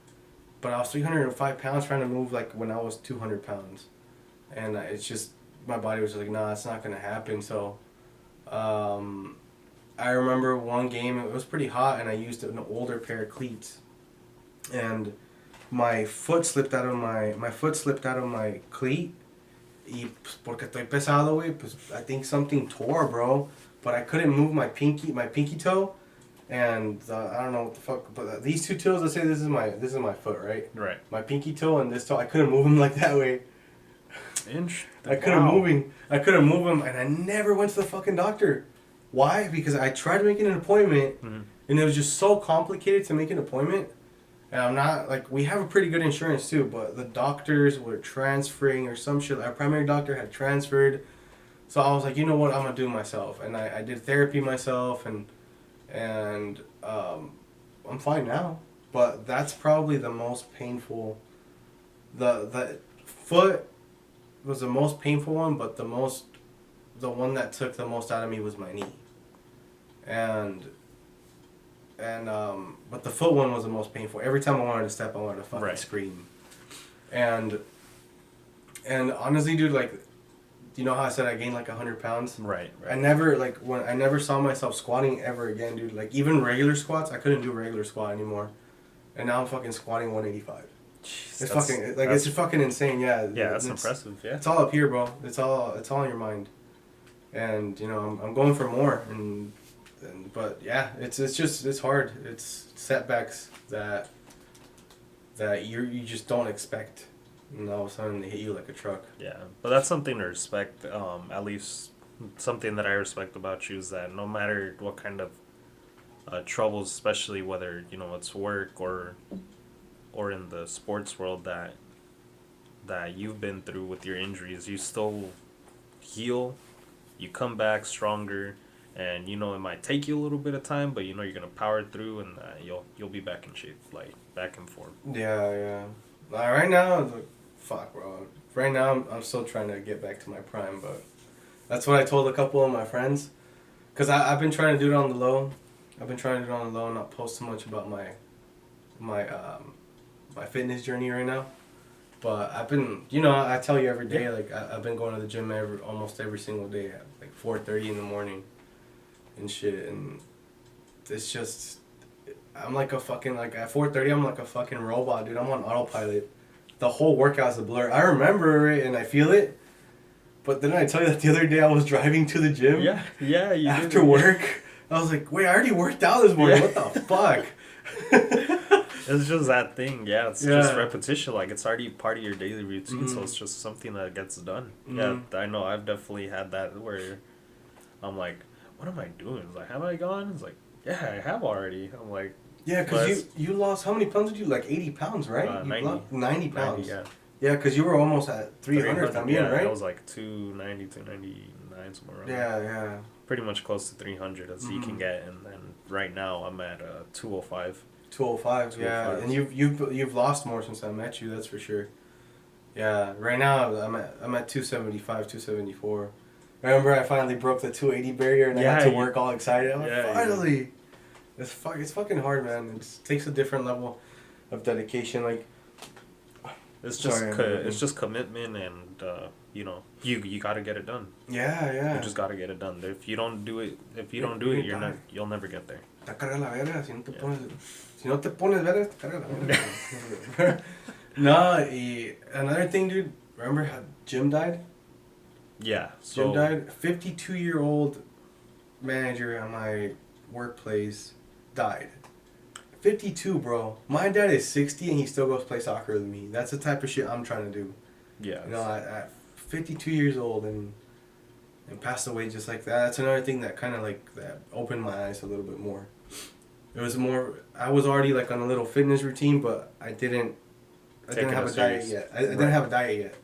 Speaker 2: but I was 305 pounds trying to move like when I was 200 pounds, and it's just my body was like, nah, it's not gonna happen. So. I remember one game, it was pretty hot, and I used an older pair of cleats, and my foot slipped out of my cleat, y porque estoy pesado, güey, pues I think something tore, bro, but I couldn't move my pinky toe, and I don't know what the fuck, but these two toes, let's say this is my foot, right?
Speaker 1: Right.
Speaker 2: My pinky toe and this toe, I couldn't move them like that way. I couldn't move them, and I never went to the fucking doctor. Why? Because I tried making an appointment, and it was just so complicated to make an appointment. And I'm not, like, we have a pretty good insurance too, but the doctors were transferring or some shit. Our primary doctor had transferred. So I was like, you know what, I'm going to do it myself. And I did therapy myself, and I'm fine now. But that's probably the most painful. The foot was the most painful one, but the one that took the most out of me was my knee. But the foot one was the most painful. Every time I wanted to step, I wanted to fucking scream. And honestly, dude, like, you know how I said I gained like 100 pounds?
Speaker 1: Right.
Speaker 2: I never saw myself squatting ever again, dude. Like, even regular squats, I couldn't do regular squat anymore. And now I'm fucking squatting 185.
Speaker 1: Jeez,
Speaker 2: It's fucking insane, yeah.
Speaker 1: Yeah, that's impressive, yeah.
Speaker 2: It's all up here, bro. It's all in your mind. And, you know, I'm going for more, but yeah, it's hard. It's setbacks that you just don't expect, and all of a sudden they hit you like a truck.
Speaker 1: Yeah, but that's something to respect. At least something that I respect about you is that no matter what kind of troubles, especially whether it's work or in the sports world that you've been through with your injuries, you still heal. You come back stronger, and it might take you a little bit of time, but you're gonna power through, and you'll be back in shape, like back in form.
Speaker 2: Yeah. Right now, it's like, fuck, bro. Right now, I'm still trying to get back to my prime, but that's what I told a couple of my friends, cause I've been trying to do it on the low. Not post too much about my fitness journey right now. But I've been, I tell you every day, like, I've been going to the gym almost every single day at, like, 4:30 in the morning and shit, and it's just, I'm like a fucking, like, at 4:30, I'm like a fucking robot, dude. I'm on autopilot. The whole workout's a blur. I remember it, and I feel it, but then I tell you that the other day I was driving to the gym.
Speaker 1: Yeah, you
Speaker 2: after work. I was like, wait, I already worked out this morning.
Speaker 1: Yeah.
Speaker 2: What the fuck?
Speaker 1: It's just that thing. Yeah, it's
Speaker 2: Yeah.
Speaker 1: just repetition. Like, it's already part of your daily routine, so
Speaker 2: Mhm.
Speaker 1: it's just something that gets done. Yeah,
Speaker 2: Mhm.
Speaker 1: I know. I've definitely had that where I'm like, what am I doing? It's like, have I gone? It's like, yeah, I have already. I'm like,
Speaker 2: Yeah,
Speaker 1: but
Speaker 2: because you lost, how many pounds did you, like 80 pounds, right? You
Speaker 1: 90.
Speaker 2: lost 90
Speaker 1: 90,
Speaker 2: pounds.
Speaker 1: yeah.
Speaker 2: Yeah, because you were almost at 300
Speaker 1: 300,
Speaker 2: también,
Speaker 1: yeah. I
Speaker 2: right?
Speaker 1: was like 290, 299, somewhere around there.
Speaker 2: Yeah, yeah.
Speaker 1: Pretty much close to 300 as you can
Speaker 2: Mhm.
Speaker 1: get. And then right now I'm at 205.
Speaker 2: 205, yeah.
Speaker 1: 205.
Speaker 2: And you've lost more since I met you, that's for sure. Yeah, right now I'm at 275, 274. Remember I finally broke the 280 barrier and I got
Speaker 1: Yeah,
Speaker 2: to work all excited. I'm like,
Speaker 1: yeah,
Speaker 2: finally. It's fucking hard, man. It takes a different level of dedication. Like, sorry, I'm
Speaker 1: it's
Speaker 2: burping.
Speaker 1: just commitment and you got to get it done.
Speaker 2: Yeah,
Speaker 1: You
Speaker 2: yeah.
Speaker 1: just got to get it done. If you
Speaker 2: You're
Speaker 1: don't do it,
Speaker 2: gonna die.
Speaker 1: you'll never get there.
Speaker 2: Te carga la verga si no te
Speaker 1: Yeah.
Speaker 2: pones. Si no te pones verga, te carga la verga. No, another thing, dude. Remember how Jim died?
Speaker 1: Yeah.
Speaker 2: Jim
Speaker 1: So
Speaker 2: died. 52-year-old manager at my workplace died. 52, bro. My dad is 60 and he still goes play soccer with me. That's the type of shit I'm trying to do.
Speaker 1: yeah.
Speaker 2: You know, at 52 years old and passed away just like that. That's another thing that kind of like that opened my eyes a little bit more. It was more. I was already like on a little fitness routine, but I didn't
Speaker 1: Taking
Speaker 2: have
Speaker 1: it
Speaker 2: a diet
Speaker 1: serious.
Speaker 2: yet. I didn't
Speaker 1: Right.
Speaker 2: have a diet yet.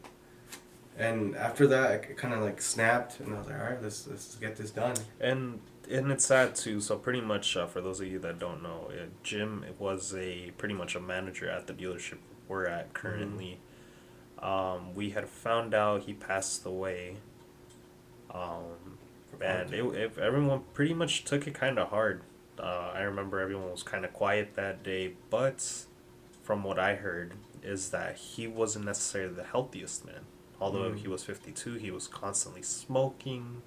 Speaker 2: And after that, it kind of like snapped, and I was like, all right, let's get this done.
Speaker 1: And it's sad too. So pretty much for those of you that don't know, Jim was a pretty much a manager at the dealership we're at currently. We had found out he passed away. And everyone pretty much took it kind of hard. I remember everyone was kind of quiet that day, but from what I heard is that he wasn't necessarily the healthiest man. Although he was 52, he was constantly smoking.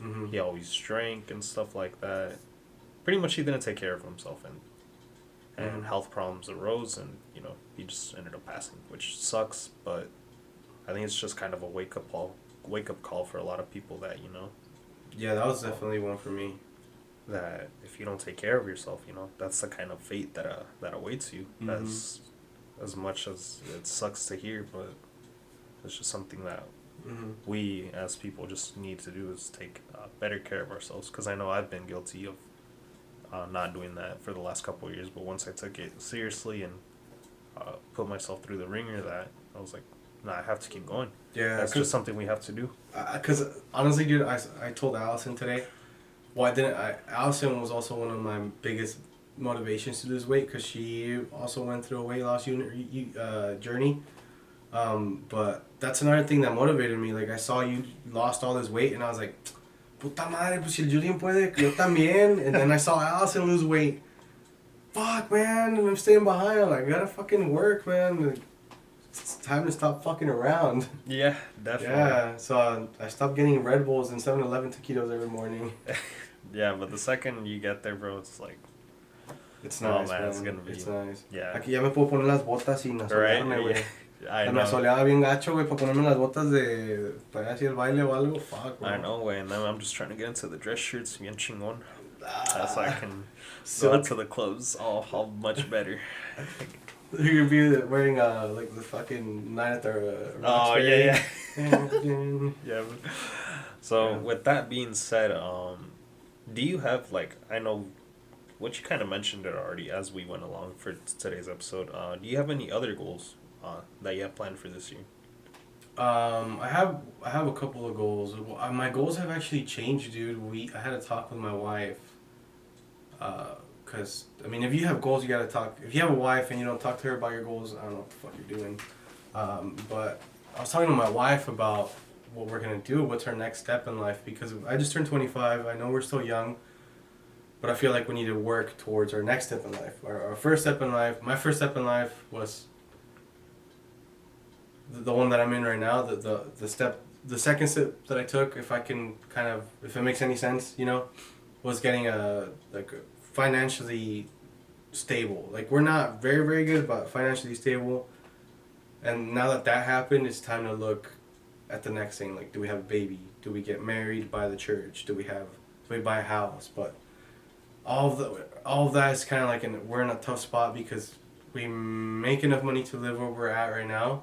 Speaker 2: Mm-hmm.
Speaker 1: He always drank and stuff like that. Pretty much he didn't take care of himself, and health problems arose, and he just ended up passing, which sucks, but I think it's just kind of a wake up call for a lot of people that
Speaker 2: Yeah, that was definitely one for me.
Speaker 1: that if you don't take care of yourself, that's the kind of fate that awaits you.
Speaker 2: Mhm.
Speaker 1: As much as it sucks to hear, but it's just something that we as people just need to do is take better care of ourselves. Because I know I've been guilty of not doing that for the last couple of years, but once I took it seriously and put myself through the ringer, that I was like, nah, I have to keep going.
Speaker 2: Yeah,
Speaker 1: That's just something we have to do.
Speaker 2: Because honestly, dude, I told Allison today. Well, I didn't. Allison was also one of my biggest motivations to lose weight because she also went through a weight loss journey. But that's another thing that motivated me. Like, I saw you lost all this weight, and I was like, puta madre, pues si el Julian puede, yo también. And then I saw Allison lose weight. Fuck, man, and I'm staying behind. I'm like, I gotta fucking work, man. Like, it's time to stop fucking around.
Speaker 1: Yeah, definitely.
Speaker 2: Yeah, so I stopped getting Red Bulls and 7-Eleven taquitos every morning.
Speaker 1: Yeah, but the second you get there, bro, it's like,
Speaker 2: It's
Speaker 1: oh
Speaker 2: nice,
Speaker 1: man,
Speaker 2: man.
Speaker 1: it's gonna be.
Speaker 2: It's nice.
Speaker 1: Yeah.
Speaker 2: Aquí ya me puedo poner las botas y asolearme, güey.
Speaker 1: Right? I
Speaker 2: Me
Speaker 1: know.
Speaker 2: asoleaba bien gacho, güey, para ponerme las botas para ir así el baile o algo. Fuck, bro.
Speaker 1: I know, way, and then I'm just trying to get into the dress shirts, bien chingón. That's why I can
Speaker 2: So
Speaker 1: go out to the clubs all much better.
Speaker 2: you're gonna be wearing like the fucking night at the
Speaker 1: Oh, yeah. Yeah. So
Speaker 2: Yeah.
Speaker 1: with that being said, do you have like, I know what you kind of mentioned it already as we went along for today's episode. Do you have any other goals that you have planned for this year?
Speaker 2: I have a couple of goals. My goals have actually changed, dude. I had a talk with my wife. Cause I mean, if you have goals, you gotta talk. If you have a wife and you don't talk to her about your goals, I don't know what the fuck you're doing. But I was talking to my wife about what we're gonna do. What's our next step in life? Because I just turned 25. I know we're still young, but I feel like we need to work towards our next step in life. Our first step in life. My first step in life was the one that I'm in right now. The second step that I took, if it makes any sense, was getting a financially stable. Like, we're not very, very good, but financially stable. And now that happened, it's time to look at the next thing. Like, do we have a baby? Do we get married by the church? Do we buy a house? But all of that is kind of like we're in a tough spot because we make enough money to live where we're at right now,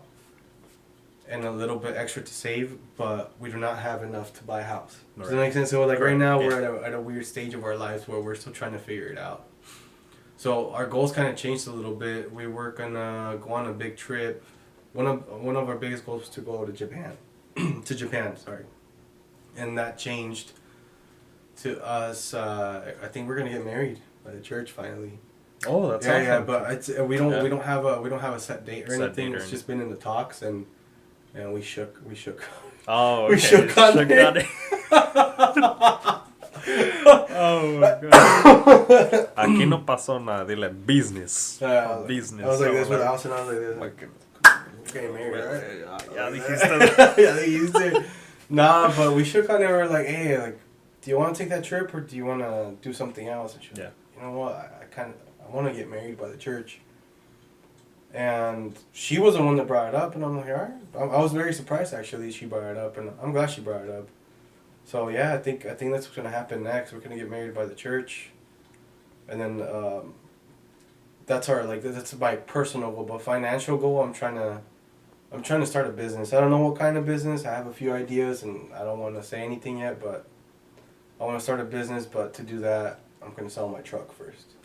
Speaker 2: and a little bit extra to save, but we do not have enough to buy a house. Does that make sense? So like right now we're at a weird stage of our lives where we're still trying to figure it out. So our goals kind of changed a little bit. We were gonna go on a big trip. One of our biggest goals was to go to Japan, sorry, and that changed to us. I think we're gonna get married by the church finally.
Speaker 1: Oh, that's awesome.
Speaker 2: Yeah, but we don't have a set date or anything. It's just been in the talks, and we shook.
Speaker 1: Oh, okay.
Speaker 2: We shook on it.
Speaker 1: Oh my god. Aquí no pasó nada. Dile business. Business.
Speaker 2: I was like this with Allison. I was like this. Getting married, right?
Speaker 1: Yeah, dijiste.
Speaker 2: Yeah, they used it. Nah, but we shook on it. We're like, hey, like, do you want to take that trip or do you want to do something else? And she was like, you know what? I want to get married by the church. And she was the one that brought it up, and I'm like, all right. I was very surprised actually she brought it up, and I'm glad she brought it up. So yeah, I think that's what's gonna happen next. We're gonna get married by the church, and then that's my personal goal. But financial goal, I'm trying to start a business. I don't know what kind of business. I have a few ideas, and I don't want to say anything yet. But I want to start a business. But to do that, I'm gonna sell my truck first.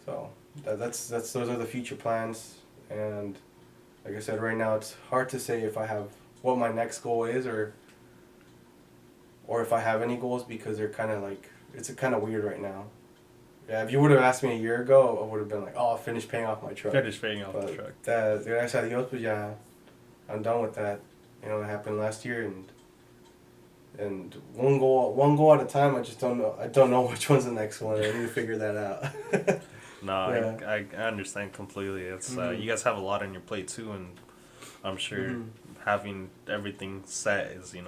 Speaker 2: So those are the future plans. And like I said, right now it's hard to say if I have what my next goal is or if I have any goals because they're kind of like it's kind of weird right now. Yeah, if you would have asked me a year ago, I would have been like, oh, I'll finish paying off my truck.
Speaker 1: Finish paying off the truck.
Speaker 2: Gracias a Dios, pues ya, I'm done with that. You know, it happened last year, and one goal at a time. I just don't know. I don't know which one's the next one. I need to figure that out.
Speaker 1: No, yeah. I understand completely. It's you guys have a lot on your plate too, and I'm sure having everything set is you're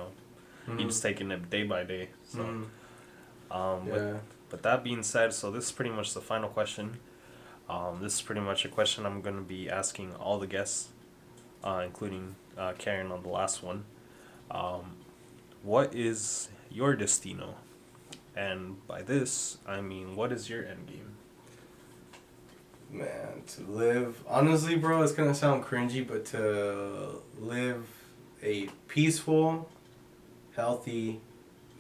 Speaker 1: just taking it day by day. So, but that being said, so this is pretty much the final question. This is pretty much a question I'm going to be asking all the guests, including Karen on the last one. What is your destino? And by this, I mean, what is your end game?
Speaker 2: Man, to live... Honestly, bro, it's going to sound cringy, but to live a peaceful, healthy,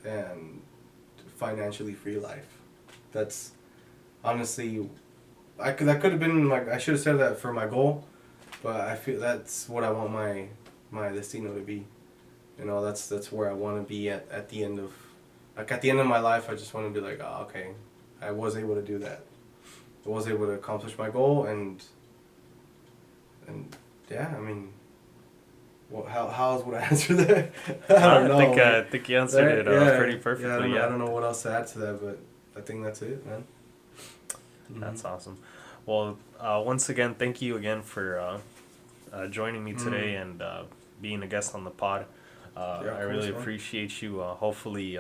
Speaker 2: and financially free life. That's... Honestly... that could have been, like... I should have said that for my goal, but I feel that's what I want my destino to be. You know, that's where I want to be at the end of... Like, at the end of my life, I just want to be like, oh, okay, I was able to do that. I was able to accomplish my goal, and yeah, I mean, how else would I answer that? I don't know.
Speaker 1: I think you answered it pretty perfectly.
Speaker 2: I don't know what else to add to that, but I think that's it, man.
Speaker 1: That's awesome. Well, once again, thank you again for joining me today and being a guest on the pod. I really appreciate you. Hopefully,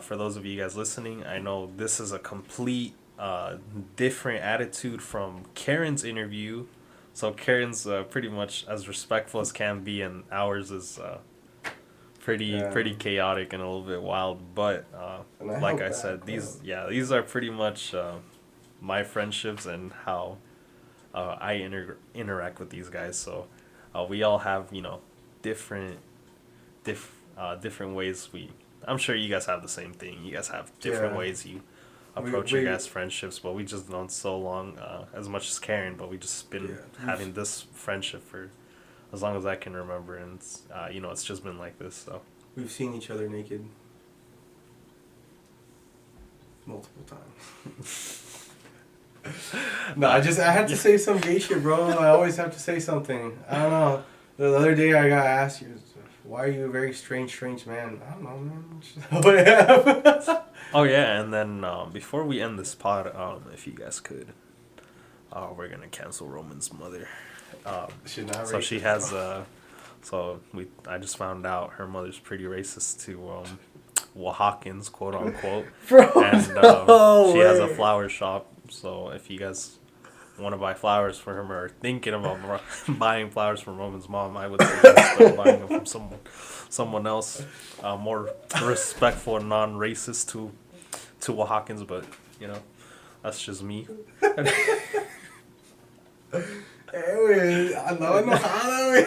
Speaker 1: for those of you guys listening, I know this is a complete different attitude from Karen's interview. So Karen's pretty much as respectful as can be, and ours is pretty chaotic and a little bit wild. But like I said, these are pretty much my friendships and how I interact with these guys. So we all have different ways I'm sure you guys have the same thing. You guys have different ways you approach your guys' friendships, but we just known so long, as much as Karen, but we just been having this friendship for as long as I can remember, and it's, it's just been like this. So
Speaker 2: we've seen each other naked multiple times. No, I had to say some gay shit, bro. I always have to say something. I don't know. The other day I got asked, why are you a very strange man? I don't know, man. What I have.
Speaker 1: Oh yeah, and then before we end this pod, if you guys could, we're gonna cancel Roman's mother. So she has I just found out her mother's pretty racist to Oaxacans, quote unquote.
Speaker 2: Bro,
Speaker 1: and she has a flower shop. So if you guys want to buy flowers for him or thinking about buying flowers from Roman's mom, I would suggest buying them from someone else, more respectful and non-racist to Oaxacans, but you know, that's just me.
Speaker 2: Güey, andaba enojada, güey.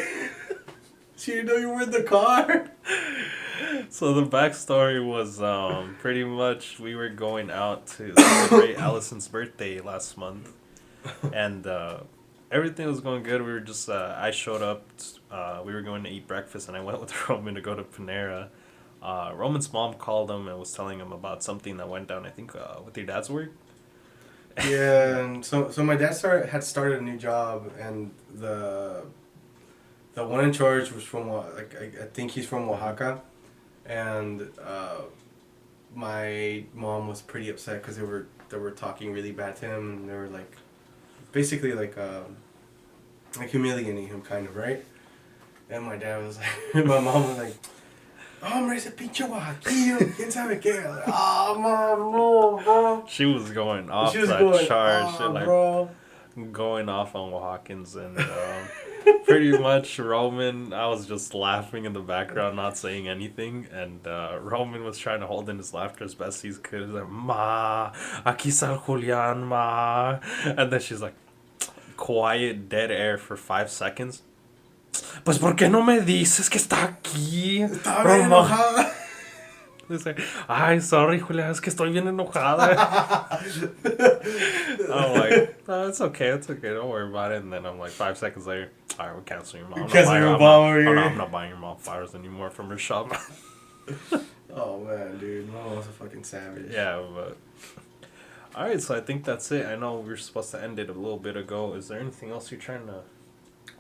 Speaker 2: She didn't know you were in the car.
Speaker 1: So the backstory was pretty much we were going out to celebrate Allison's birthday last month, and everything was going good. We were just I showed up. We were going to eat breakfast, and I went with Roman to go to Panera. Roman's mom called him and was telling him about something that went down. I think with your dad's work.
Speaker 2: Yeah, and so my dad had started a new job, and the one in charge was from I think he's from Oaxaca, and my mom was pretty upset because they were talking really bad to him, and they were like basically like humiliating him, kind of, right? And my dad was like, my mom was like, hombre, ese pinche oaxaquillo, quién sabe qué. Like, oh, mom, no, bro.
Speaker 1: She was going off
Speaker 2: She was
Speaker 1: that
Speaker 2: going,
Speaker 1: charge,
Speaker 2: oh,
Speaker 1: like
Speaker 2: bro.
Speaker 1: going off on Oaxacans, and pretty much Roman. I was just laughing in the background, not saying anything, and Roman was trying to hold in his laughter as best he could. He was like, "Ma, aquí está Julián, ma," and then she's like, quiet, dead air for 5 seconds. Pues, ¿por qué no me dices que está aquí?
Speaker 2: Estaba bien enojada.
Speaker 1: Dice, ay, sorry, Julia, es que estoy bien enojada. I'm like, no, it's okay, don't worry about it. And then I'm like, 5 seconds later, all right, we're canceling your mom. I'm not buying your mom flowers anymore from her shop.
Speaker 2: Oh, man, dude. Mom was a fucking savage.
Speaker 1: Yeah, but... All right, so I think that's it. I know we were supposed to end it a little bit ago. Is there anything else you're trying to...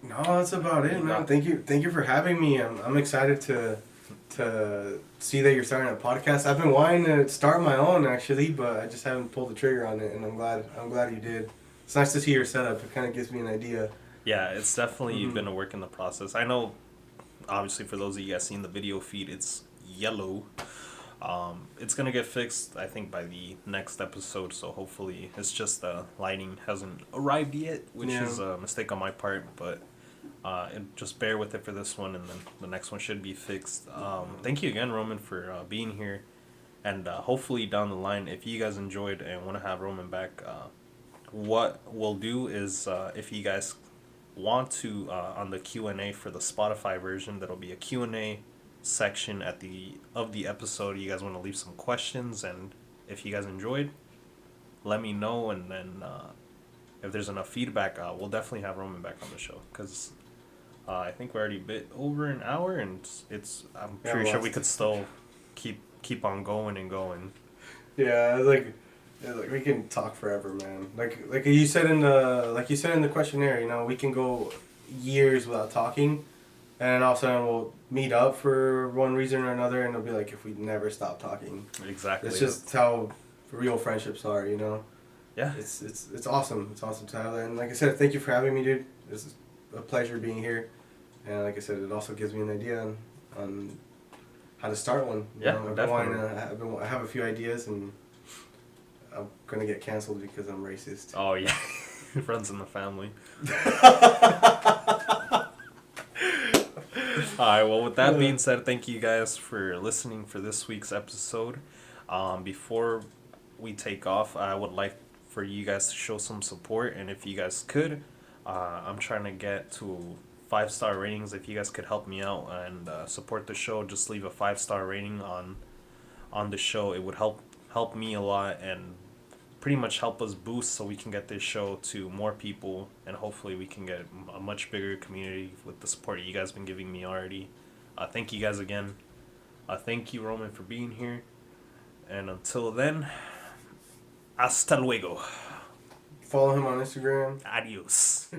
Speaker 2: No, that's about it, man. Thank you for having me. I'm excited to see that you're starting a podcast. I've been wanting to start my own actually, but I just haven't pulled the trigger on it, and I'm glad you did. It's nice to see your setup. It kind of gives me an idea.
Speaker 1: Yeah, it's definitely been a work in the process. I know, obviously, for those of you guys seeing the video feed, it's yellow. It's gonna get fixed, I think, by the next episode. So hopefully, it's just the lighting hasn't arrived yet, which is a mistake on my part, but. Just bear with it for this one, and then the next one should be fixed. Thank you again, Roman, for being here, and hopefully down the line, if you guys enjoyed and want to have Roman back, what we'll do is if you guys want to on the Q&A for the Spotify version, that'll be a Q&A section at the episode. You guys want to leave some questions, and if you guys enjoyed, let me know, and then if there's enough feedback, we'll definitely have Roman back on the show, because I think we're already a bit over an hour, and I'm pretty sure we could still keep on going and going.
Speaker 2: Yeah, like we can talk forever, man. Like you said in the questionnaire, you know, we can go years without talking, and all of a sudden we'll meet up for one reason or another, and it'll be like if we never stop talking.
Speaker 1: Exactly.
Speaker 2: It's just how real friendships are, you know.
Speaker 1: Yeah.
Speaker 2: It's awesome. It's awesome to have that. And like I said, thank you for having me, dude. This is a pleasure being here. And like I said, it also gives me an idea on how to start one.
Speaker 1: Yeah, definitely.
Speaker 2: I have a few ideas, and I'm gonna get canceled because I'm racist.
Speaker 1: Oh yeah, it runs in the family. Alright, well, with that being said, thank you guys for listening for this week's episode. Before we take off, I would like for you guys to show some support, and if you guys could, I'm trying to get to 5-star ratings. If you guys could help me out and support the show, just leave a 5-star rating on the show. It would help me a lot, and pretty much help us boost so we can get this show to more people, and hopefully we can get a much bigger community with the support you guys been giving me already. Thank you guys again. Thank you, Roman, for being here, and until then, hasta luego.
Speaker 2: Follow him on Instagram.
Speaker 1: Adios.